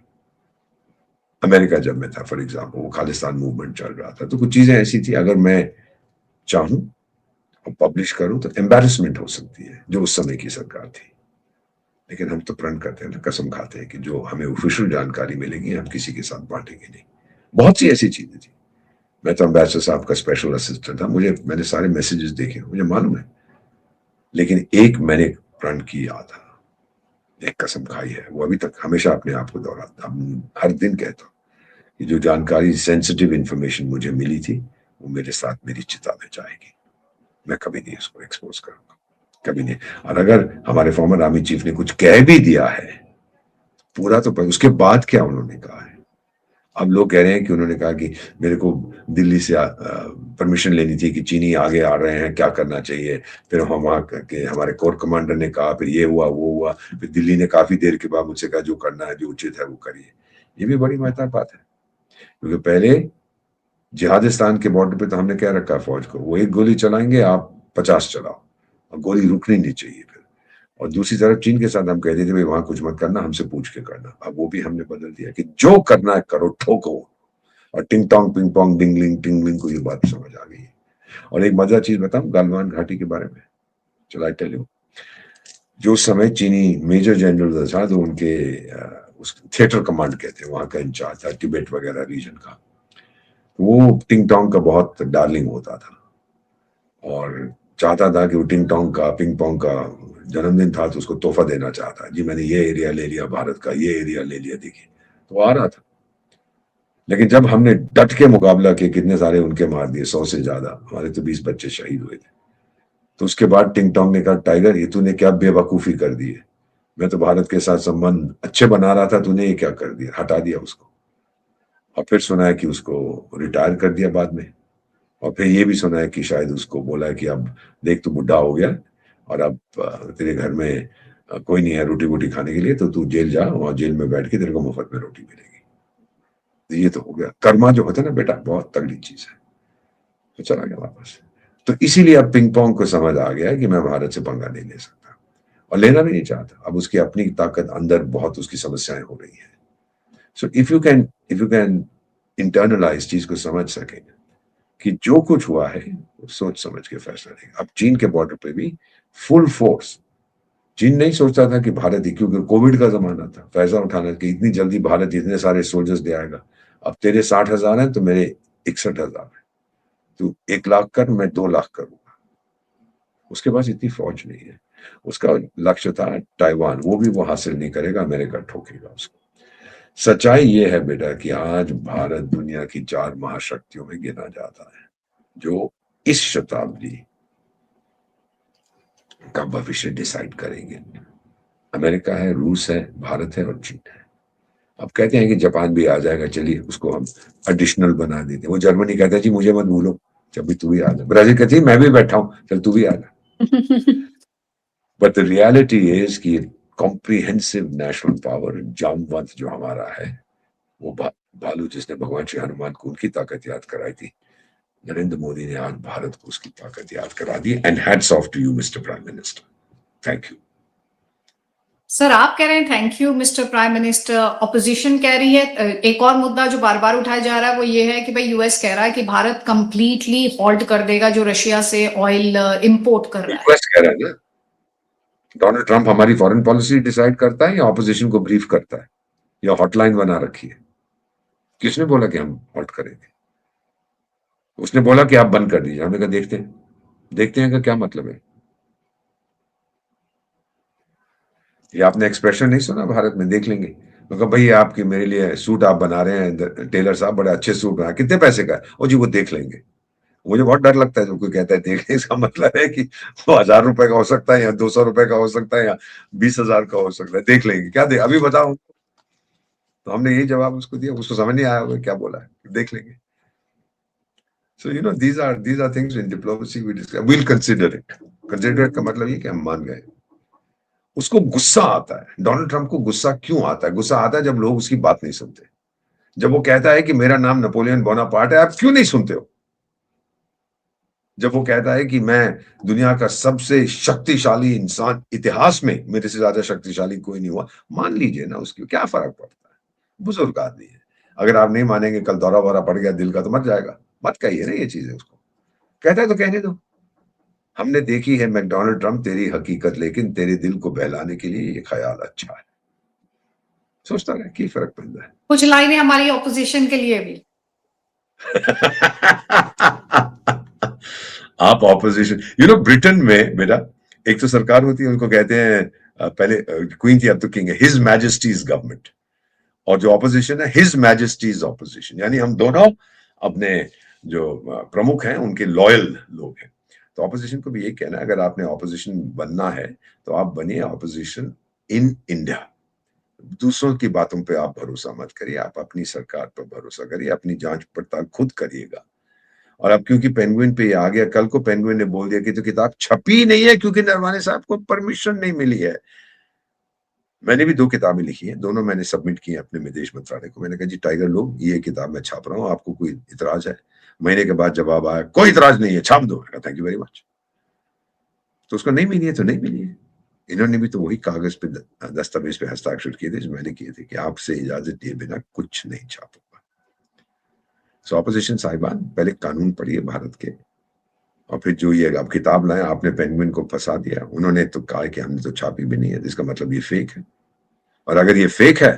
अमेरिका जब मैं था फॉर एग्जाम्पल, वो खालिस्तान मूवमेंट चल रहा था, तो कुछ चीजें ऐसी थी अगर मैं चाहूं और पब्लिश करूं तो एम्बेरसमेंट हो सकती है, जो उस समय की सरकार थी। लेकिन हम तो प्रण करते हैं ना, कसम खाते हैं कि जो हमें ऑफिशियल जानकारी मिलेगी हम किसी के साथ बांटेंगे नहीं। बहुत सी ऐसी चीजें थी। मैं तो अम्बेसडर साहब का स्पेशल असिस्टेंट था, मैंने सारे मैसेजेस देखे, मुझे मालूम है। लेकिन एक मैंने प्रण किया था, एक कसम खाई है, वो अभी तक हमेशा अपने आप को दोहराता, हर दिन कहता हूँ कि जो जानकारी, सेंसिटिव इंफॉर्मेशन मुझे मिली थी, वो मेरे साथ मेरी चिता में जाएगी। मैं कभी नहीं इसको एक्सपोज करूंगा, कभी नहीं। और अगर हमारे फॉर्मर आर्मी चीफ ने कुछ कह भी दिया है, पूरा तो उसके बाद क्या उन्होंने कहा है। अब लोग कह रहे हैं कि उन्होंने कहा कि मेरे को दिल्ली से परमिशन लेनी थी कि चीनी आगे आ रहे हैं, क्या करना चाहिए। फिर हम वहाँ के हमारे कोर कमांडर ने कहा, फिर ये हुआ वो हुआ, फिर दिल्ली ने काफी देर के बाद मुझसे कहा जो करना है, जो उचित है वो करिए। ये भी बड़ी मजेदार बात है, क्योंकि पहले जिहादिस्तान के बॉर्डर पे तो हमने क्या रखा फौज को, वो एक गोली चलाएंगे आप 50 चलाओ, और गोली रुकनी नहीं चाहिए फिर। और दूसरी तरफ चीन के साथ हम कहते थे भाई वहां कुछ मत करना, हमसे पूछ के करना। अब वो भी हमने बदल दिया कि जो करना है करो, ठोको। और टिंग टोंग पिंग पोंग डिंगलिंग टिंगलिंग को ये बात समझ आ गई है। और एक मजेदार चीज बताऊं गालवान घाटी के बारे में, चलो आई टेल यू। जो समय चीनी मेजर जनरल था, तो उनके उस थिएटर कमांड कहते हैं, वहां का इंचार्ज था तिब्बत वगैरह रीजन का। वो टिंग टोंग का बहुत डार्लिंग होता था और चाहता था कि वो टिंग टोंग का, पिंग पोंग का जन्मदिन था तो उसको तोहफा देना चाहता, जी मैंने ये एरिया ले लिया भारत का, ये एरिया ले लिया, देखिए। तो आ रहा था। लेकिन जब हमने डट के मुकाबला किया, कितने सारे उनके मार दिए, 100 से ज्यादा, हमारे तो 20 बच्चे शहीद हुए थे। तो उसके बाद टिंग टोंग ने कहा टाइगर ये तूने क्या बेवकूफी कर दी है, मैं तो भारत के साथ संबंध अच्छे बना रहा था, तूने ये क्या कर दिया, हटा दिया उसको। और फिर सुना है कि उसको रिटायर कर दिया बाद में। और फिर ये भी सुना है कि शायद उसको बोला है कि अब देख तू बुढ़ा हो गया और अब तेरे घर में कोई नहीं है रोटी वोटी खाने के लिए, तो तू जेल जा, वहां जेल में बैठ के तेरे को मुफ्त में रोटी मिलेगी। तो ये तो हो गया। कर्मा जो होता है ना बेटा, बहुत तगड़ी चीज है। तो चला गया वापस। तो इसीलिए अब पिंग पोंग को समझ आ गया कि मैं भारत से पंगा नहीं ले सकता और लेना भी नहीं चाहता। अब उसकी अपनी ताकत अंदर, बहुत उसकी समस्याएं हो रही है। So if you can internalise चीज को समझ सके कि जो कुछ हुआ है वो सोच समझ के फैसला लेगा। अब चीन के बॉर्डर पे भी फुल फोर्स, चीन नहीं सोचता था कि भारत ही, क्योंकि कोविड का जमाना था, फायदा उठाना कि इतनी जल्दी भारत इतने सारे सोल्जर्स दे आएगा। अब तेरे 60,000 हैं तो मेरे 61,000 है, तू 1 लाख कर, मैं 2 लाख करूंगा। उसके पास इतनी फौज नहीं है। उसका लक्ष्य था ताइवान, वो भी वो हासिल नहीं करेगा, अमेरिका ठोकेगा उसको। सच्चाई ये है बेटा कि आज भारत दुनिया की 4 महाशक्तियों में गिना जाता है, जो इस शताब्दी का भविष्य डिसाइड करेंगे। अमेरिका है, रूस है, भारत है और चीन है। अब कहते हैं कि जापान भी आ जाएगा, चलिए उसको हम एडिशनल बना देते हैं। वो जर्मनी कहता है जी मुझे मत भूलो, जब भी तू भी आ जा। ब्राजील कहती है मैं भी बैठा हूं, चल तू भी आ जा। बट द रियलिटी इज कि कॉम्प्रिहेंसिव नेशनल पावर, जामवंत जो हमारा है, वो भालू जिसने भगवान श्री हनुमान को उनकी ताकत याद कराई थी, नरेंद्र मोदी ने आज भारत को उसकी ताकत याद करा दी। And hats off to you mister prime minister, thank you. Sir आप कह रहे हैं thank you mister prime minister, opposition कह रही है। एक और मुद्दा जो बार बार उठाया जा रहा है वो ये है कि भाई यूएस कह रहा है कि भारत कंप्लीटली हॉल्ट कर देगा जो रशिया से ऑयल इंपोर्ट कर रहा है। यूएस कह रहा है ना, डोनाल्ड ट्रंप हमारी फॉरेन पॉलिसी डिसाइड करता है या ऑपोजिशन को ब्रीफ करता है, या हॉटलाइन बना रखी है? किसने बोला कि हम हॉल्ट करेंगे? उसने बोला कि आप बंद कर दीजिए। हमने कहा देखते हैं का क्या मतलब है? ये आपने एक्सप्रेशन नहीं सुना भारत में, देख लेंगे। तो कहा भाई आपकी मेरे लिए सूट आप बना रहे हैं, टेलर साहब बड़े अच्छे सूट बना, कितने पैसे का है? ओ जी वो देख लेंगे। मुझे बहुत डर लगता है जब कोई कहता है देख, इसका मतलब है कि वो 1,000 रुपए का हो सकता है या 200 रुपए का हो सकता है या 20,000 का हो सकता है। देख लेंगे क्या, अभी बताओ। तो हमने यही जवाब उसको दिया, उसको समझ नहीं आया होगा क्या बोला है, देख लेंगे। So these are things in diplomacy we discuss. We'll consider it. Consider it का मतलब ये कि हम मान गए। उसको गुस्सा आता है, डोनाल्ड ट्रंप को गुस्सा क्यों आता है? गुस्सा आता है जब लोग उसकी बात नहीं सुनते, जब वो कहता है कि मेरा नाम नेपोलियन बोनापार्ट है, आप क्यों नहीं सुनते हो? जब वो कहता है कि मैं दुनिया का सबसे शक्तिशाली इंसान, इतिहास में मेरे से ज्यादा शक्तिशाली कोई नहीं हुआ, मान लीजिए ना, उसकी क्या फर्क पड़ता है? बुजुर्ग आदमी है। अगर आप नहीं मानेंगे, कल दौरा वौरा पड़ गया दिल का तो मर जाएगा, मत कहिए ना ये चीजें उसको। कहता है तो कहने दो। हमने देखी है मैकडोनाल्ड ट्रम्प तेरी हकीकत, लेकिन तेरे दिल को बहलाने के लिए ये ख्याल अच्छा है। सोचता रहे, की फर्क पड़ता है। कुछ लाइनें हमारी ऑपोजिशन के लिए भी। आप ऑपोजिशन, ब्रिटेन में बेटा एक तो सरकार होती है, उनको कहते हैं पहले क्वीन थी, अब तो किंग है, हिज मैजेस्टीज गवर्नमेंट, और जो ऑपोजिशन है हिज मैजेस्टीज ऑपोजिशन, यानी हम दोनों अपने जो प्रमुख हैं उनके लॉयल लोग हैं। तो ऑपोजिशन को भी यही कहना है, अगर आपने ऑपोजिशन बनना है तो आप बनिए ऑपोजिशन इन इंडिया। दूसरों की बातों पे आप भरोसा मत करिए, आप अपनी सरकार पर भरोसा करिए, अपनी जांच पड़ताल खुद करिएगा। और अब क्योंकि पेंगुइन पे ये आ गया, कल को पेंगुइन ने बोल दिया कि तो किताब छपी नहीं है क्योंकि नरवाने साहब को परमिशन नहीं मिली है। मैंने भी 2 किताबें लिखी हैं, दोनों मैंने सबमिट की हैं अपने विदेश मंत्रालय को। मैंने कहा जी टाइगर लोग, ये किताब मैं छाप रहा हूँ, आपको कोई इतराज है? महीने के बाद जवाब आया, कोई इतराज नहीं है, छाप दो। Thank you very much. तो उसको नहीं मिली है तो नहीं मिली है। इन्होंने भी तो वही कागज पे, दस्तावेज पे हस्ताक्षर किए थे जो मैंने किए थे कि आपसे इजाजत दिए बिना कुछ नहीं छापूंगा। सो ऑपोजिशन साहिबान, पहले कानून पढ़िए भारत के, और फिर जो ये अब किताब लाए, आपने पेंगुइन को फंसा दिया। उन्होंने तो कहा कि हमने तो छापी भी नहीं है, इसका मतलब ये फेक है। और अगर ये फेक है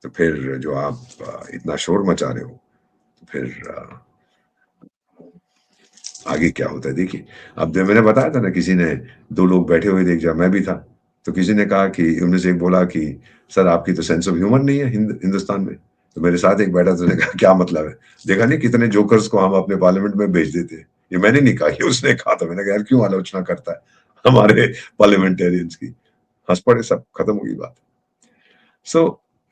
तो फिर जो आप इतना शोर मचा रहे हो, तो फिर आगे क्या होता है देखिए। अब जो मैंने बताया था ना, किसी ने 2 लोग बैठे हुए देख, जा मैं भी था, तो किसी ने कहा कि उनमें से एक बोला कि सर आपकी तो सेंस ऑफ ह्यूमर नहीं है हिंदुस्तान में। तो मेरे साथ एक बैठा, तो उसने कहा क्या मतलब है? देखा नहीं कितने जोकर्स को हम अपने पार्लियामेंट में भेज देते हैं। ये मैंने नहीं कहा, ये उसने कहा था। मैंने कहा यार क्यों आलोचना करता है हमारे पार्लियामेंटेरियंस की? हंस पड़े सब, खत्म हो गई बात। सो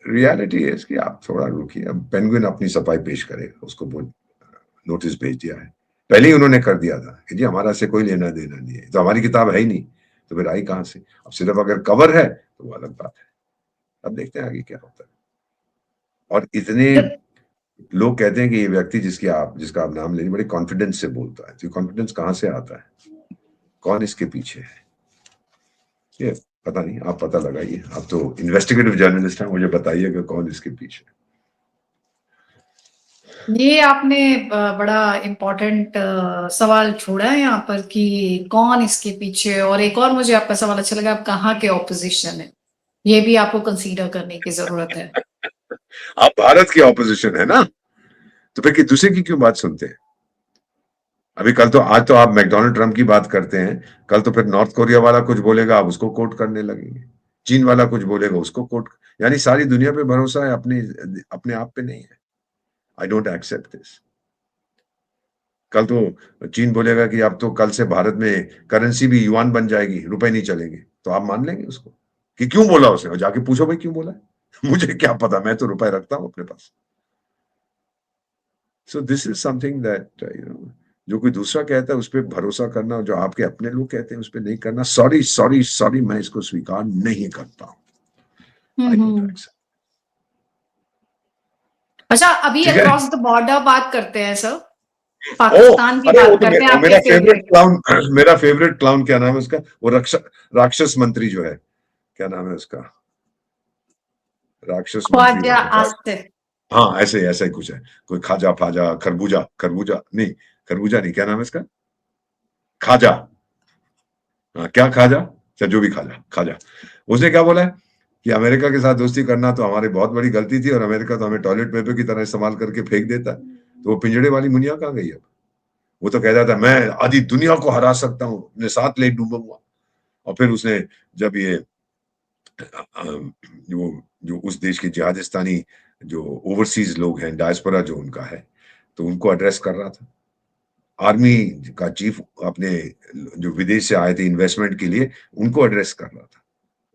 रियलिटी है कि आप थोड़ा रुकिए। अब पेंगुइन अपनी सफाई पेश करेगा, उसको नोटिस भेज दिया है, पहले ही उन्होंने कर दिया था कि जी हमारा से कोई लेना देना नहीं है, तो हमारी किताब है ही नहीं, तो फिर आई कहां से? अब सिर्फ अगर कवर है तो वो अलग बात है। अब देखते हैं आगे क्या होता है। और इतने लोग कहते हैं कि ये व्यक्ति जिसका आप नाम ले, बड़े कॉन्फिडेंस से बोलता है, तो कॉन्फिडेंस कहां से आता है? कौन इसके पीछे है? ये पता नहीं, आप पता लगाइए। आप तो इन्वेस्टिगेटिव जर्नलिस्ट हैं, मुझे बताइएगा कौन इसके पीछे। ये आपने बड़ा इम्पोर्टेंट सवाल छोड़ा है यहाँ पर कि कौन इसके पीछे। और एक और मुझे आपका सवाल अच्छा लगा, आप कहाँ के ऑपोजिशन है, ये भी आपको कंसीडर करने की जरूरत है। आप भारत की ऑपोजिशन है ना, तो फिर दूसरे की क्यों बात सुनते हैं? अभी कल तो, आज तो आप मैकडोनाल्ड ट्रम्प की बात करते हैं, कल तो फिर नॉर्थ कोरिया वाला कुछ बोलेगा आप उसको कोट करने लगेंगे, चीन वाला कुछ बोलेगा उसको कोट, यानी सारी दुनिया पे भरोसा है, अपने अपने आप पे नहीं है। I don't accept this. कल तो चीन बोलेगा कि अब तो कल से भारत में करेंसी भी युआन बन जाएगी, रुपए नहीं चलेंगे, तो आप मान लेंगे उसको कि क्यों बोला उसने? और जाके पूछो भाई क्यों बोला मुझे क्या पता, मैं तो रुपए रखता हूं अपने पास। So this is something that जो कोई दूसरा कहता है उस पर भरोसा करना, और जो आपके अपने लोग कहते हैं उस पर नहीं करना, सॉरी सॉरी सॉरी, मैं इसको स्वीकार नहीं करता हूं। I don't accept. अच्छा, अभी ठीक है। अक्रॉस द बॉर्डर बात करते हैं सर, ओ, पाकिस्तान की अरे वो बात तो करते हैं, आपके मेरा फेवरेट फेवरेट क्लाउन, मेरा फेवरेट क्लाउन क्या नाम है उसका, वो राक्षस मंत्री जो है, क्या नाम है उसका? राक्षस मंत्री ख्वाजा है वो। आसिफ। हाँ ऐसे ऐसा ही कुछ है, कोई खाजा फाजा खरबूजा, खरबूजा नहीं, खरबूजा नहीं, क्या नाम है इसका? खाजा। हाँ क्या खाजा, अच्छा जो भी खाजा, खाजा। उसने क्या बोला है कि अमेरिका के साथ दोस्ती करना तो हमारी बहुत बड़ी गलती थी, और अमेरिका तो हमें टॉयलेट पेपर की तरह इस्तेमाल करके फेंक देता है। तो वो पिंजड़े वाली मुनिया कहाँ गई अब? वो तो कहता था मैं आधी दुनिया को हरा सकता हूँ, अपने साथ ले डूबूंगा। और फिर उसने जब ये जो उस देश के जिहादिस्तानी जो ओवरसीज लोग हैं, डायस्पोरा जो उनका है, तो उनको एड्रेस कर रहा था। आर्मी का चीफ अपने जो विदेश से आए थे इन्वेस्टमेंट के लिए, उनको एड्रेस कर रहा था।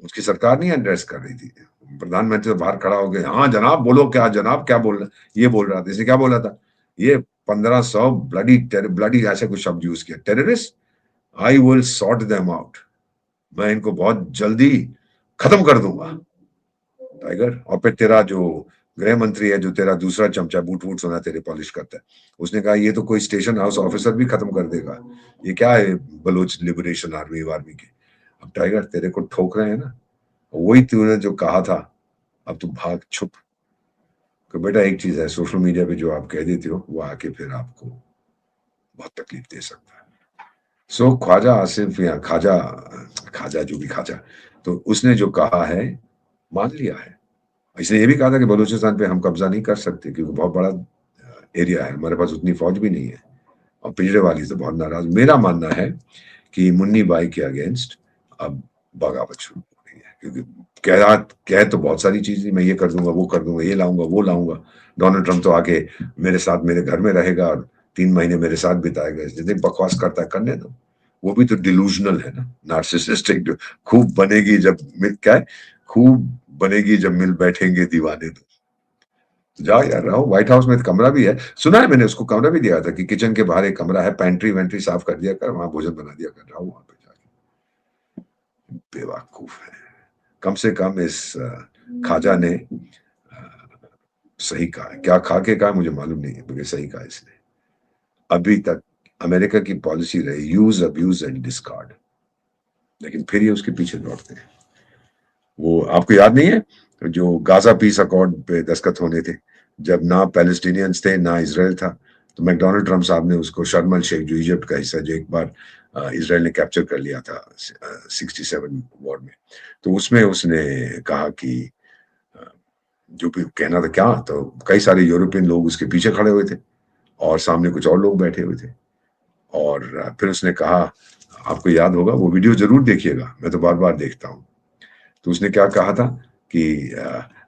उसकी सरकार नहीं एड्रेस कर रही थी। प्रधानमंत्री तो बाहर खड़ा हो गया, हाँ जनाब बोलो, क्या जनाब क्या बोल रहा, ये बोल रहा था। इसने क्या बोला था? ये 1500 ब्लडी ऐसे कुछ शब्द यूज किया, terrorist, I will sort them out, मैं इनको बहुत जल्दी खत्म कर दूंगा टाइगर। और फिर तेरा जो गृह मंत्री है जो तेरा दूसरा चमचा बूट वूट सोना तेरे पॉलिश करता है, उसने कहा ये तो कोई स्टेशन हाउस ऑफिसर भी खत्म कर देगा, ये क्या है बलोच लिबरेशन आर्मी वार्मी के। अब टाइगर तेरे को ठोक रहे हैं ना, वही तूने जो कहा था, अब तू भाग छुप। तो बेटा एक चीज है, सोशल मीडिया पे जो आप कह देते हो वो आके फिर आपको बहुत तकलीफ दे सकता है। सो ख्वाजा आसिफ या खाजा खाजा जो भी खाजा, तो उसने जो कहा है मान लिया है। इसने ये भी कहा था कि बलूचिस्तान पे हम कब्जा नहीं कर सकते क्योंकि बहुत बड़ा एरिया है, हमारे पास उतनी फौज भी नहीं है, और पिछड़े वाली से बहुत नाराज। मेरा मानना है कि मुन्नी बाई के अगेंस्ट अब बगावत शुरू हो रही है, क्योंकि कह तो बहुत सारी चीजें, मैं ये कर दूंगा वो कर दूंगा, ये लाऊंगा वो लाऊंगा। डोनाल्ड ट्रंप तो आके मेरे साथ मेरे घर में रहेगा और 3 महीने मेरे साथ बिताएगा, जितने बकवास करता है करने दो। वो भी तो डिलूजनल है ना, नार्सिसिस्टिक। जो खूब बनेगी जब मिल क्या है, खूब बनेगी जब मिल बैठेंगे दीवाने। तो जाओ यार रहो, व्हाइट हाउस में तो कमरा भी है, सुना है मैंने, उसको कमरा भी दिया था कि किचन के बाहर एक कमरा है, पेंट्री वेंट्री साफ कर दिया कर, वहां भोजन बना दिया कर, रहो वहां पे जाके। बेवकूफ है। कम से कम इस खाजा ने सही कहा है, क्या खा के कहा मुझे मालूम नहीं है, मगर सही कहा इसने। अभी तक अमेरिका की पॉलिसी रही यूज अब्यूज एंड डिस्कार्ड, लेकिन फिर ये उसके पीछे दौड़ते हैं। वो आपको याद नहीं है जो गाजा पीस अकॉर्ड पे दस्तखत होने थे, जब ना पैलेस्टीनियंस थे ना इसराइल था, तो मैकडोनाल्ड ट्रम्प साहब ने उसको, शर्म अल शेख जो इजिप्ट का हिस्सा, जो एक बार इसराइल ने कैप्चर कर लिया था 67 वॉर में, तो उसमें उसने कहा कि जो भी कहना था क्या, तो कई सारे यूरोपियन लोग उसके पीछे खड़े हुए थे और सामने कुछ और लोग बैठे हुए थे। और फिर उसने कहा, आपको याद होगा, वो वीडियो जरूर देखिएगा, मैं तो बार बार देखता हूँ। तो उसने क्या कहा था कि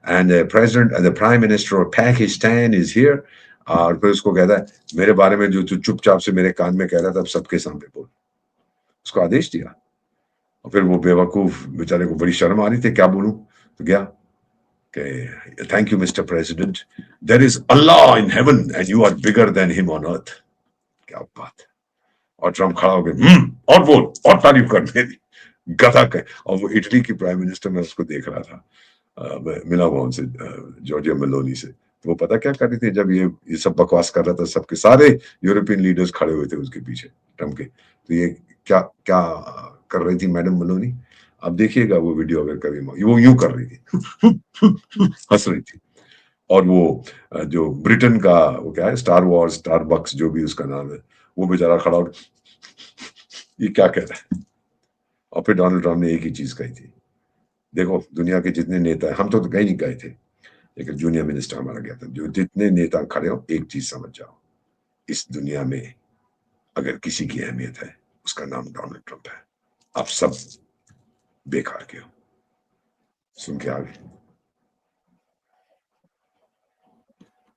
and president the prime minister of Pakistan is here, और फिर उसको कहता है मेरे बारे में जो तू चुपचाप से मेरे कान में कह रहा था अब सबके सामने बोल। उसको आदेश दिया, और फिर वो बेवकूफ बेचारे को बड़ी शर्म आ रही थी, क्या बोलूं, तो गया कि thank you mister president, there is Allah in heaven and you are bigger than him on earth. क्या बात है। और ट्रम्प खड़ा हो गया, और बोल और तारीफ कर मेरी, गधा के। और वो इटली की प्राइम मिनिस्टर, मैं उसको देख रहा था, मिला हुआ उनसे, जॉर्जिया मेलोनी से, तो वो पता क्या कर रही थी, जब ये सब बकवास कर रहा था, सबके सारे यूरोपियन लीडर्स खड़े हुए थे उसके पीछे ट्रम्प के, तो ये क्या क्या कर रही थी मैडम मेलोनी, अब देखिएगा वो वीडियो अगर कभी, वो यूं कर रही थी हंस रही थी। और वो जो ब्रिटेन का वो क्या है, स्टार वॉर्स स्टार बक्स जो भी उसका नाम है, वो बेचारा खड़ा हो, ये क्या कह रहा है। और फिर डोनाल्ड ट्रम्प ने एक ही चीज कही थी, देखो दुनिया के जितने नेता हैं, हम तो कहीं नहीं गए थे, लेकिन जूनियर मिनिस्टर हमारा गया था, जो जितने नेता खड़े हो एक चीज समझ जाओ, इस दुनिया में अगर किसी की अहमियत है उसका नाम डोनाल्ड ट्रम्प है, आप सब बेकार के हो। सुन के आगे।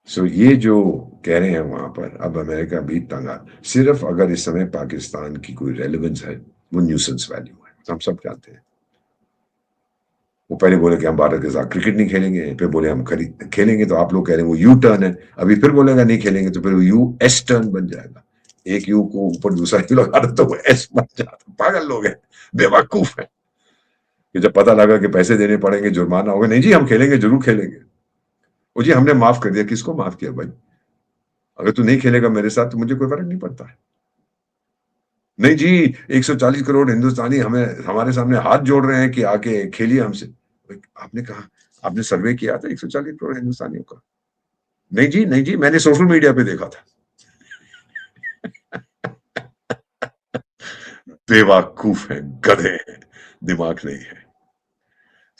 सो ये जो कह रहे हैं वहां पर, अब अमेरिका भी तंगा, सिर्फ अगर इस समय पाकिस्तान की कोई रेलेवेंस है, वो न्यूसेंस वैल्यू है, हम सब जानते हैं। वो पहले बोले कि हम भारत के साथ क्रिकेट नहीं खेलेंगे, फिर बोले हम खेलेंगे, तो आप लोग कह रहे हैं वो यू टर्न है, अभी फिर बोलेगा नहीं खेलेंगे, तो फिर वो यू एस टर्न बन जाएगा, एक यू को ऊपर दूसरा यू लगा दो तो वो एस बन जाता। पागल लोग हैं, बेवकूफ है। कि जब पता लगा कि पैसे देने पड़ेंगे, जुर्माना होगा, नहीं जी हम खेलेंगे, जरूर खेलेंगे। वो जी हमने माफ कर दिया, किसको माफ किया भाई, अगर तू नहीं खेलेगा मेरे साथ तो मुझे कोई फर्क नहीं पड़ता है। नहीं जी 140 करोड़ हिंदुस्तानी हमें हमारे सामने हाथ जोड़ रहे हैं कि आके खेलिए हमसे। आपने कहा, आपने सर्वे किया था 140 करोड़ हिंदुस्तानियों का? नहीं जी नहीं जी, मैंने सोशल मीडिया पे देखा था। बेवकूफ है, गधे हैं, दिमाग नहीं है।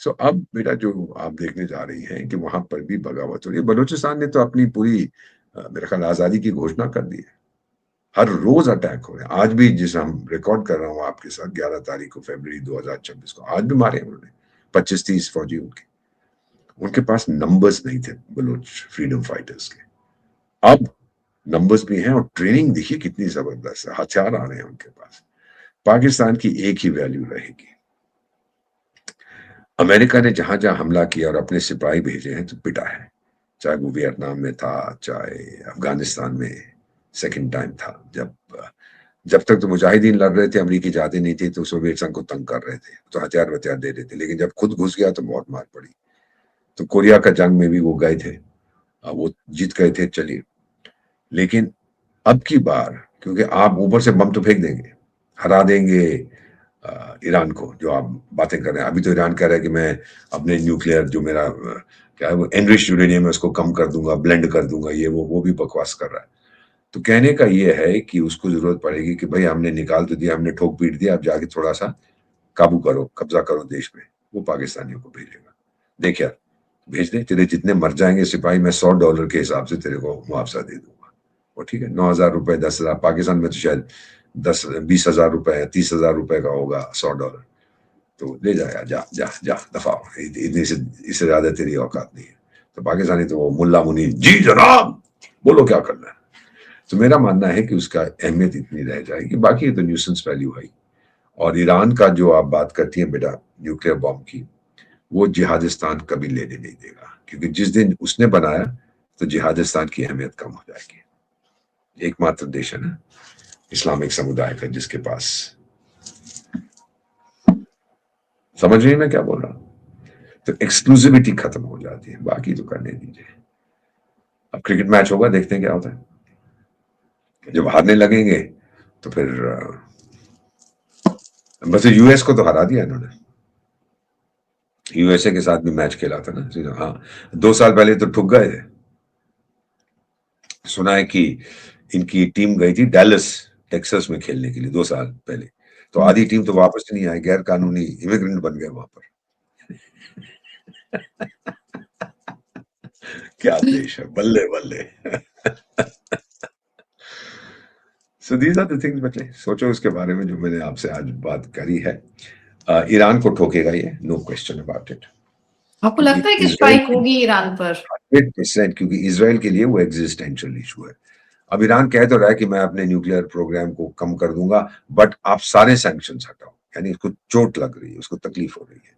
सो अब बेटा जो आप देखने जा रही हैं कि वहां पर भी बगावत हो रही है। बलूचिस्तान ने तो अपनी पूरी मेरे ख्याल आजादी की घोषणा कर दी है, हर रोज अटैक हो रहे हैं। आज भी जिस हम रिकॉर्ड कर रहा हूँ आपके साथ, 11 तारीख को फरवरी 2026 को, आज भी मारे उन्होंने 25-30 फौजी उनके। उनके पास नंबर्स नहीं थे बलूच फ्रीडम फाइटर्स के, अब नंबर्स भी हैं, और ट्रेनिंग देखिए कितनी जबरदस्त है, हथियार आ रहे हैं उनके पास। पाकिस्तान की एक ही वैल्यू रहेगी, अमेरिका ने जहां जहां हमला किया और अपने सिपाही भेजे हैं तो पिटा है, चाहे वो वियतनाम में था, चाहे अफगानिस्तान में सेकंड टाइम था, जब तक तो मुजाहिदीन लड़ रहे थे, अमरीकी जाते नहीं थे, तो सोवियत संघ को तंग कर रहे थे, तो हथियार वथियार दे रहे थे, लेकिन जब खुद घुस गया तो बहुत मार पड़ी। तो कोरिया का जंग में भी वो गए थे, वो जीत गए थे, चलिए। लेकिन अब की बार, क्योंकि आप ऊपर से बम तो फेंक देंगे, हरा देंगे ईरान को, जो आप बातें कर रहे हैं। अभी तो ईरान कह रहा है कि मैं अपने न्यूक्लियर जो मेरा क्या है वो एनरिच्ड यूरेनियम है उसको कम कर दूंगा, ब्लेंड कर दूंगा, ये वो भी बकवास कर रहा है। तो कहने का ये है कि उसको जरूरत पड़ेगी कि भाई हमने निकाल तो दिया, हमने ठोक पीट दिया, अब जाके थोड़ा सा काबू करो, कब्जा करो देश पे। वो पाकिस्तानियों को भेजेगा, देख यार भेज दे, तेरे जितने मर जाएंगे सिपाही मैं $100 के हिसाब से तेरे को मुआवजा दे दूंगा। वो ठीक है, 9,000 रुपए, 10,000, पाकिस्तान में तो शायद 20,000 रुपए, 30,000 रुपए का होगा $100। तो ले जाया, जा जा जा दफा हो, इतनी से इससे ज्यादा तेरी औकात नहीं है। तो पाकिस्तानी तो वो मुल्ला मुनी, जी जनाब बोलो क्या करना है। तो मेरा मानना है कि उसका अहमियत इतनी रह जाएगी, बाकी तो न्यूसेंस वैल्यू है। और ईरान का जो आप बात करती हैं बेटा न्यूक्लियर बॉम्ब की, वो जिहादिस्तान कभी लेने नहीं देगा, क्योंकि जिस दिन उसने बनाया तो जिहादिस्तान की अहमियत कम हो जाएगी। एकमात्र देश है ना इस्लामिक समुदाय का जिसके पास, समझ रही मैं क्या बोल रहा हूं? तो एक्सक्लूसिविटी खत्म हो जाती है, बाकी तो करने दीजिए। अब क्रिकेट मैच होगा, देखते हैं क्या होता है। जब हारने लगेंगे तो फिर बस यूएस को तो हरा दिया इन्होंने, यूएसए के साथ भी मैच खेला था ना। हाँ, 2 साल पहले तो ठुक गए थे। सुना है कि इनकी टीम गई थी डैलस टेक्सास में खेलने के लिए 2 साल पहले, तो आधी टीम तो वापस नहीं आई, गैर कानूनी इमिग्रेंट बन गए वहां पर। क्या देश है, बल्ले बल्ले। So these are the things बच्चे, सोचो इसके बारे में जो मैंने आपसे आज बात करी है। ईरान को ठोकेगा ये, नो क्वेश्चन अबाउट इट। आपको लगता है कि स्ट्राइक होगी ईरान पर? 100%, क्योंकि इसराइल के लिए वो एग्जिस्टेंशियल इशू है। अब ईरान कह तो रहा है कि मैं अपने न्यूक्लियर प्रोग्राम को कम कर दूंगा, बट आप सारे सैंक्शंस हटाओ, यानी उसको चोट लग रही है, उसको तकलीफ हो रही है,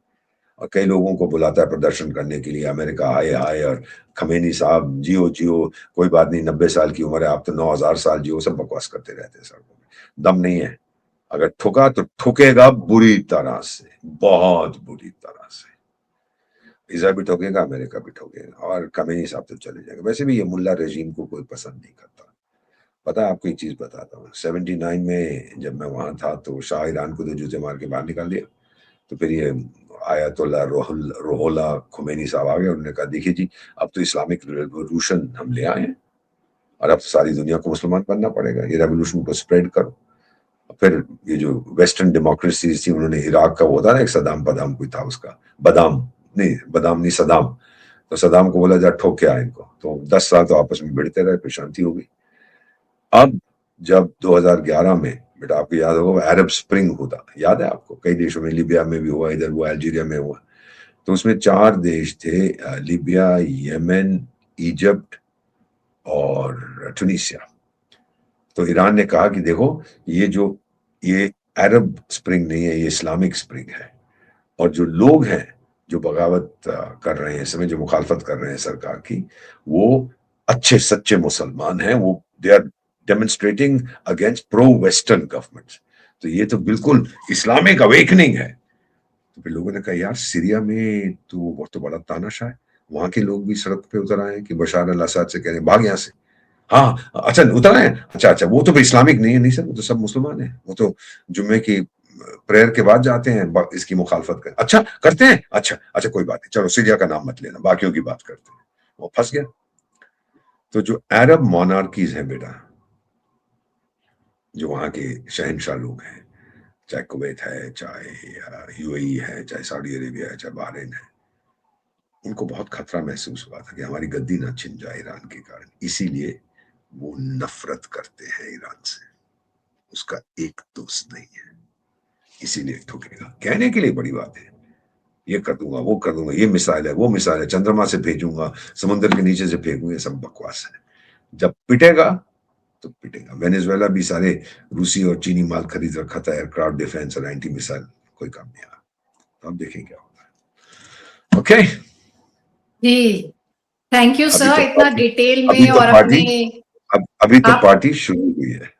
और कई लोगों को बुलाता है प्रदर्शन करने के लिए, अमेरिका हाय हाय, और खमेनी साहब जियो जियो, कोई बात नहीं, 90 साल की उम्र है, आप तो 9,000 साल जियो, सब बकवास करते रहते हैं सड़कों में, दम नहीं है। अगर ठुका तो ठुकेगा बुरी तरह से, बहुत बुरी तरह से। इजराइल भी ठोकेगा, अमेरिका भी ठोकेगा, और खमेनी साहब तो चले जाएगा। वैसे भी ये मुल्ला रेजीम को कोई पसंद नहीं करता। पता है आपको एक चीज बताता हूँ, 79 में जब मैं वहां था तो शाह ईरान को तो जूते मार के बाहर निकाल दिया। तो फिर ये आयतुल्ला रोहोला खुमैनी साहब आ गए, उन्होंने कहा देखिए जी अब तो इस्लामिक रेवोल्यूशन हम ले आए हैं, और अब तो सारी दुनिया को मुसलमान बनना पड़ेगा, ये रेवोल्यूशन को स्प्रेड करो। फिर ये जो वेस्टर्न डेमोक्रेसीज थी, उन्होंने इराक का वो था ना एक सदाम बदाम कोई था उसका, बदाम नहीं सदाम, तो सदाम को बोला जा ठोक के आए इनको, तो 10 साल तो आपस में भिड़ते रहे, फिर शांति हो गई। अब जब 2011 में बेटा आपको याद होगा अरब स्प्रिंग होता, याद है आपको, कई देशों में, लिबिया में भी हुआ, इधर हुआ, अल्जीरिया में हुआ, तो उसमें 4 देश थे, लिबिया, यमन, इजिप्ट और ट्यूनीशिया। तो ईरान ने कहा कि देखो ये अरब स्प्रिंग नहीं है, ये इस्लामिक स्प्रिंग है, और जो लोग हैं जो बगावत कर रहे हैं इस समय, जो मुखालफत कर रहे हैं सरकार की, वो अच्छे सच्चे मुसलमान हैं, वो they are demonstrating against pro western government. तो ये तो बिल्कुल इस्लामिक अवेकनिंग है। तो फिर लोगों ने कहा यार सीरिया में तो बहुत तो बड़ा तानाशाह है, वहां के लोग भी सड़क पे उतर आए कि बशार अल असद से कह रहे हैं भाग यहाँ से। हाँ अच्छा उतर आए, अच्छा वो तो भी इस्लामिक नहीं है, नहीं सर वो तो सब मुसलमान है, वो तो जुम्मे की प्रेयर के बाद जाते हैं इसकी मुखालफत कर, अच्छा करते हैं, अच्छा अच्छा कोई बात नहीं, चलो सीरिया का नाम मत लेना, बाकियों की बात करते हैं। वो फंस गया। तो जो अरब मोनार्कीज है बेटा, जो वहां के शहनशाह लोग हैं, चाहे कुवैत है, चाहे यूएई है, चाहे सऊदी अरेबिया है, चाहे बहरीन है, उनको बहुत खतरा महसूस हुआ था कि हमारी गद्दी ना छिन जाए ईरान के कारण, इसीलिए वो नफरत करते हैं ईरान से, उसका एक दोस्त नहीं है, इसीलिए ठुकेगा। कहने के लिए बड़ी बात है, ये कर दूंगा, वो कर दूंगा, ये मिसाइल है, वो मिसाइल है, चंद्रमा से भेजूंगा, समुद्र के नीचे से फेंकूंगा, सब बकवास है। जब पिटेगा तो पिटेगा। वेनेजुएला भी सारे रूसी और चीनी माल खरीद रखा था, एयरक्राफ्ट डिफेंस और एंटी मिसाइल, कोई काम नहीं आया। तो अब देखें क्या होता है। Okay ji, thank you sir, इतना डिटेल अभी में, तो और पार्टी अपने अभी तो पार्टी शुरू हुई है।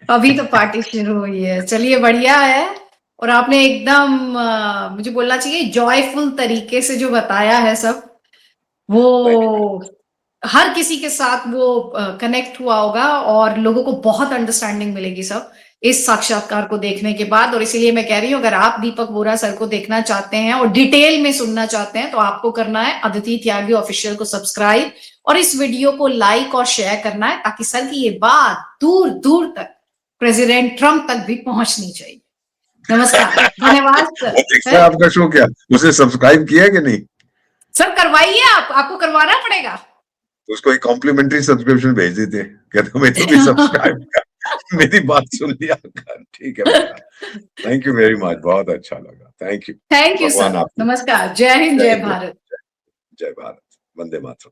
अभी तो पार्टी शुरू हुई है, चलिए बढ़िया है। और आपने एकदम मुझे बोलना चाहिए जॉयफुल तरीके से जो बताया है सब, वो हर किसी के साथ वो कनेक्ट हुआ होगा और लोगों को बहुत अंडरस्टैंडिंग मिलेगी सब इस साक्षात्कार को देखने के बाद। और इसीलिए मैं कह रही हूँ, अगर आप दीपक वोरा सर को देखना चाहते हैं और डिटेल में सुनना चाहते हैं तो आपको करना है अदिति त्यागी ऑफिशियल को सब्सक्राइब और इस वीडियो को लाइक और शेयर करना है, ताकि सर की ये बात दूर दूर तक प्रेसिडेंट ट्रंप तक भी पहुंचनी चाहिए। नमस्कार, धन्यवाद सर। आपका शो क्या उसे सब्सक्राइब किया कि नहीं? सर करवाइए, आपको करवाना पड़ेगा। उसको एक कॉम्प्लीमेंट्री सब्सक्रिप्शन भेज देते, कहते मेरे भी सब्सक्राइब कर, मेरी बात सुन लिया कर। ठीक है बेटा, थैंक यू वेरी मच, बहुत अच्छा लगा, थैंक यू। थैंक यू भगवान सर, आपको। नमस्कार, जय हिंद, जय भारत। जय भारत, वंदे मातरम।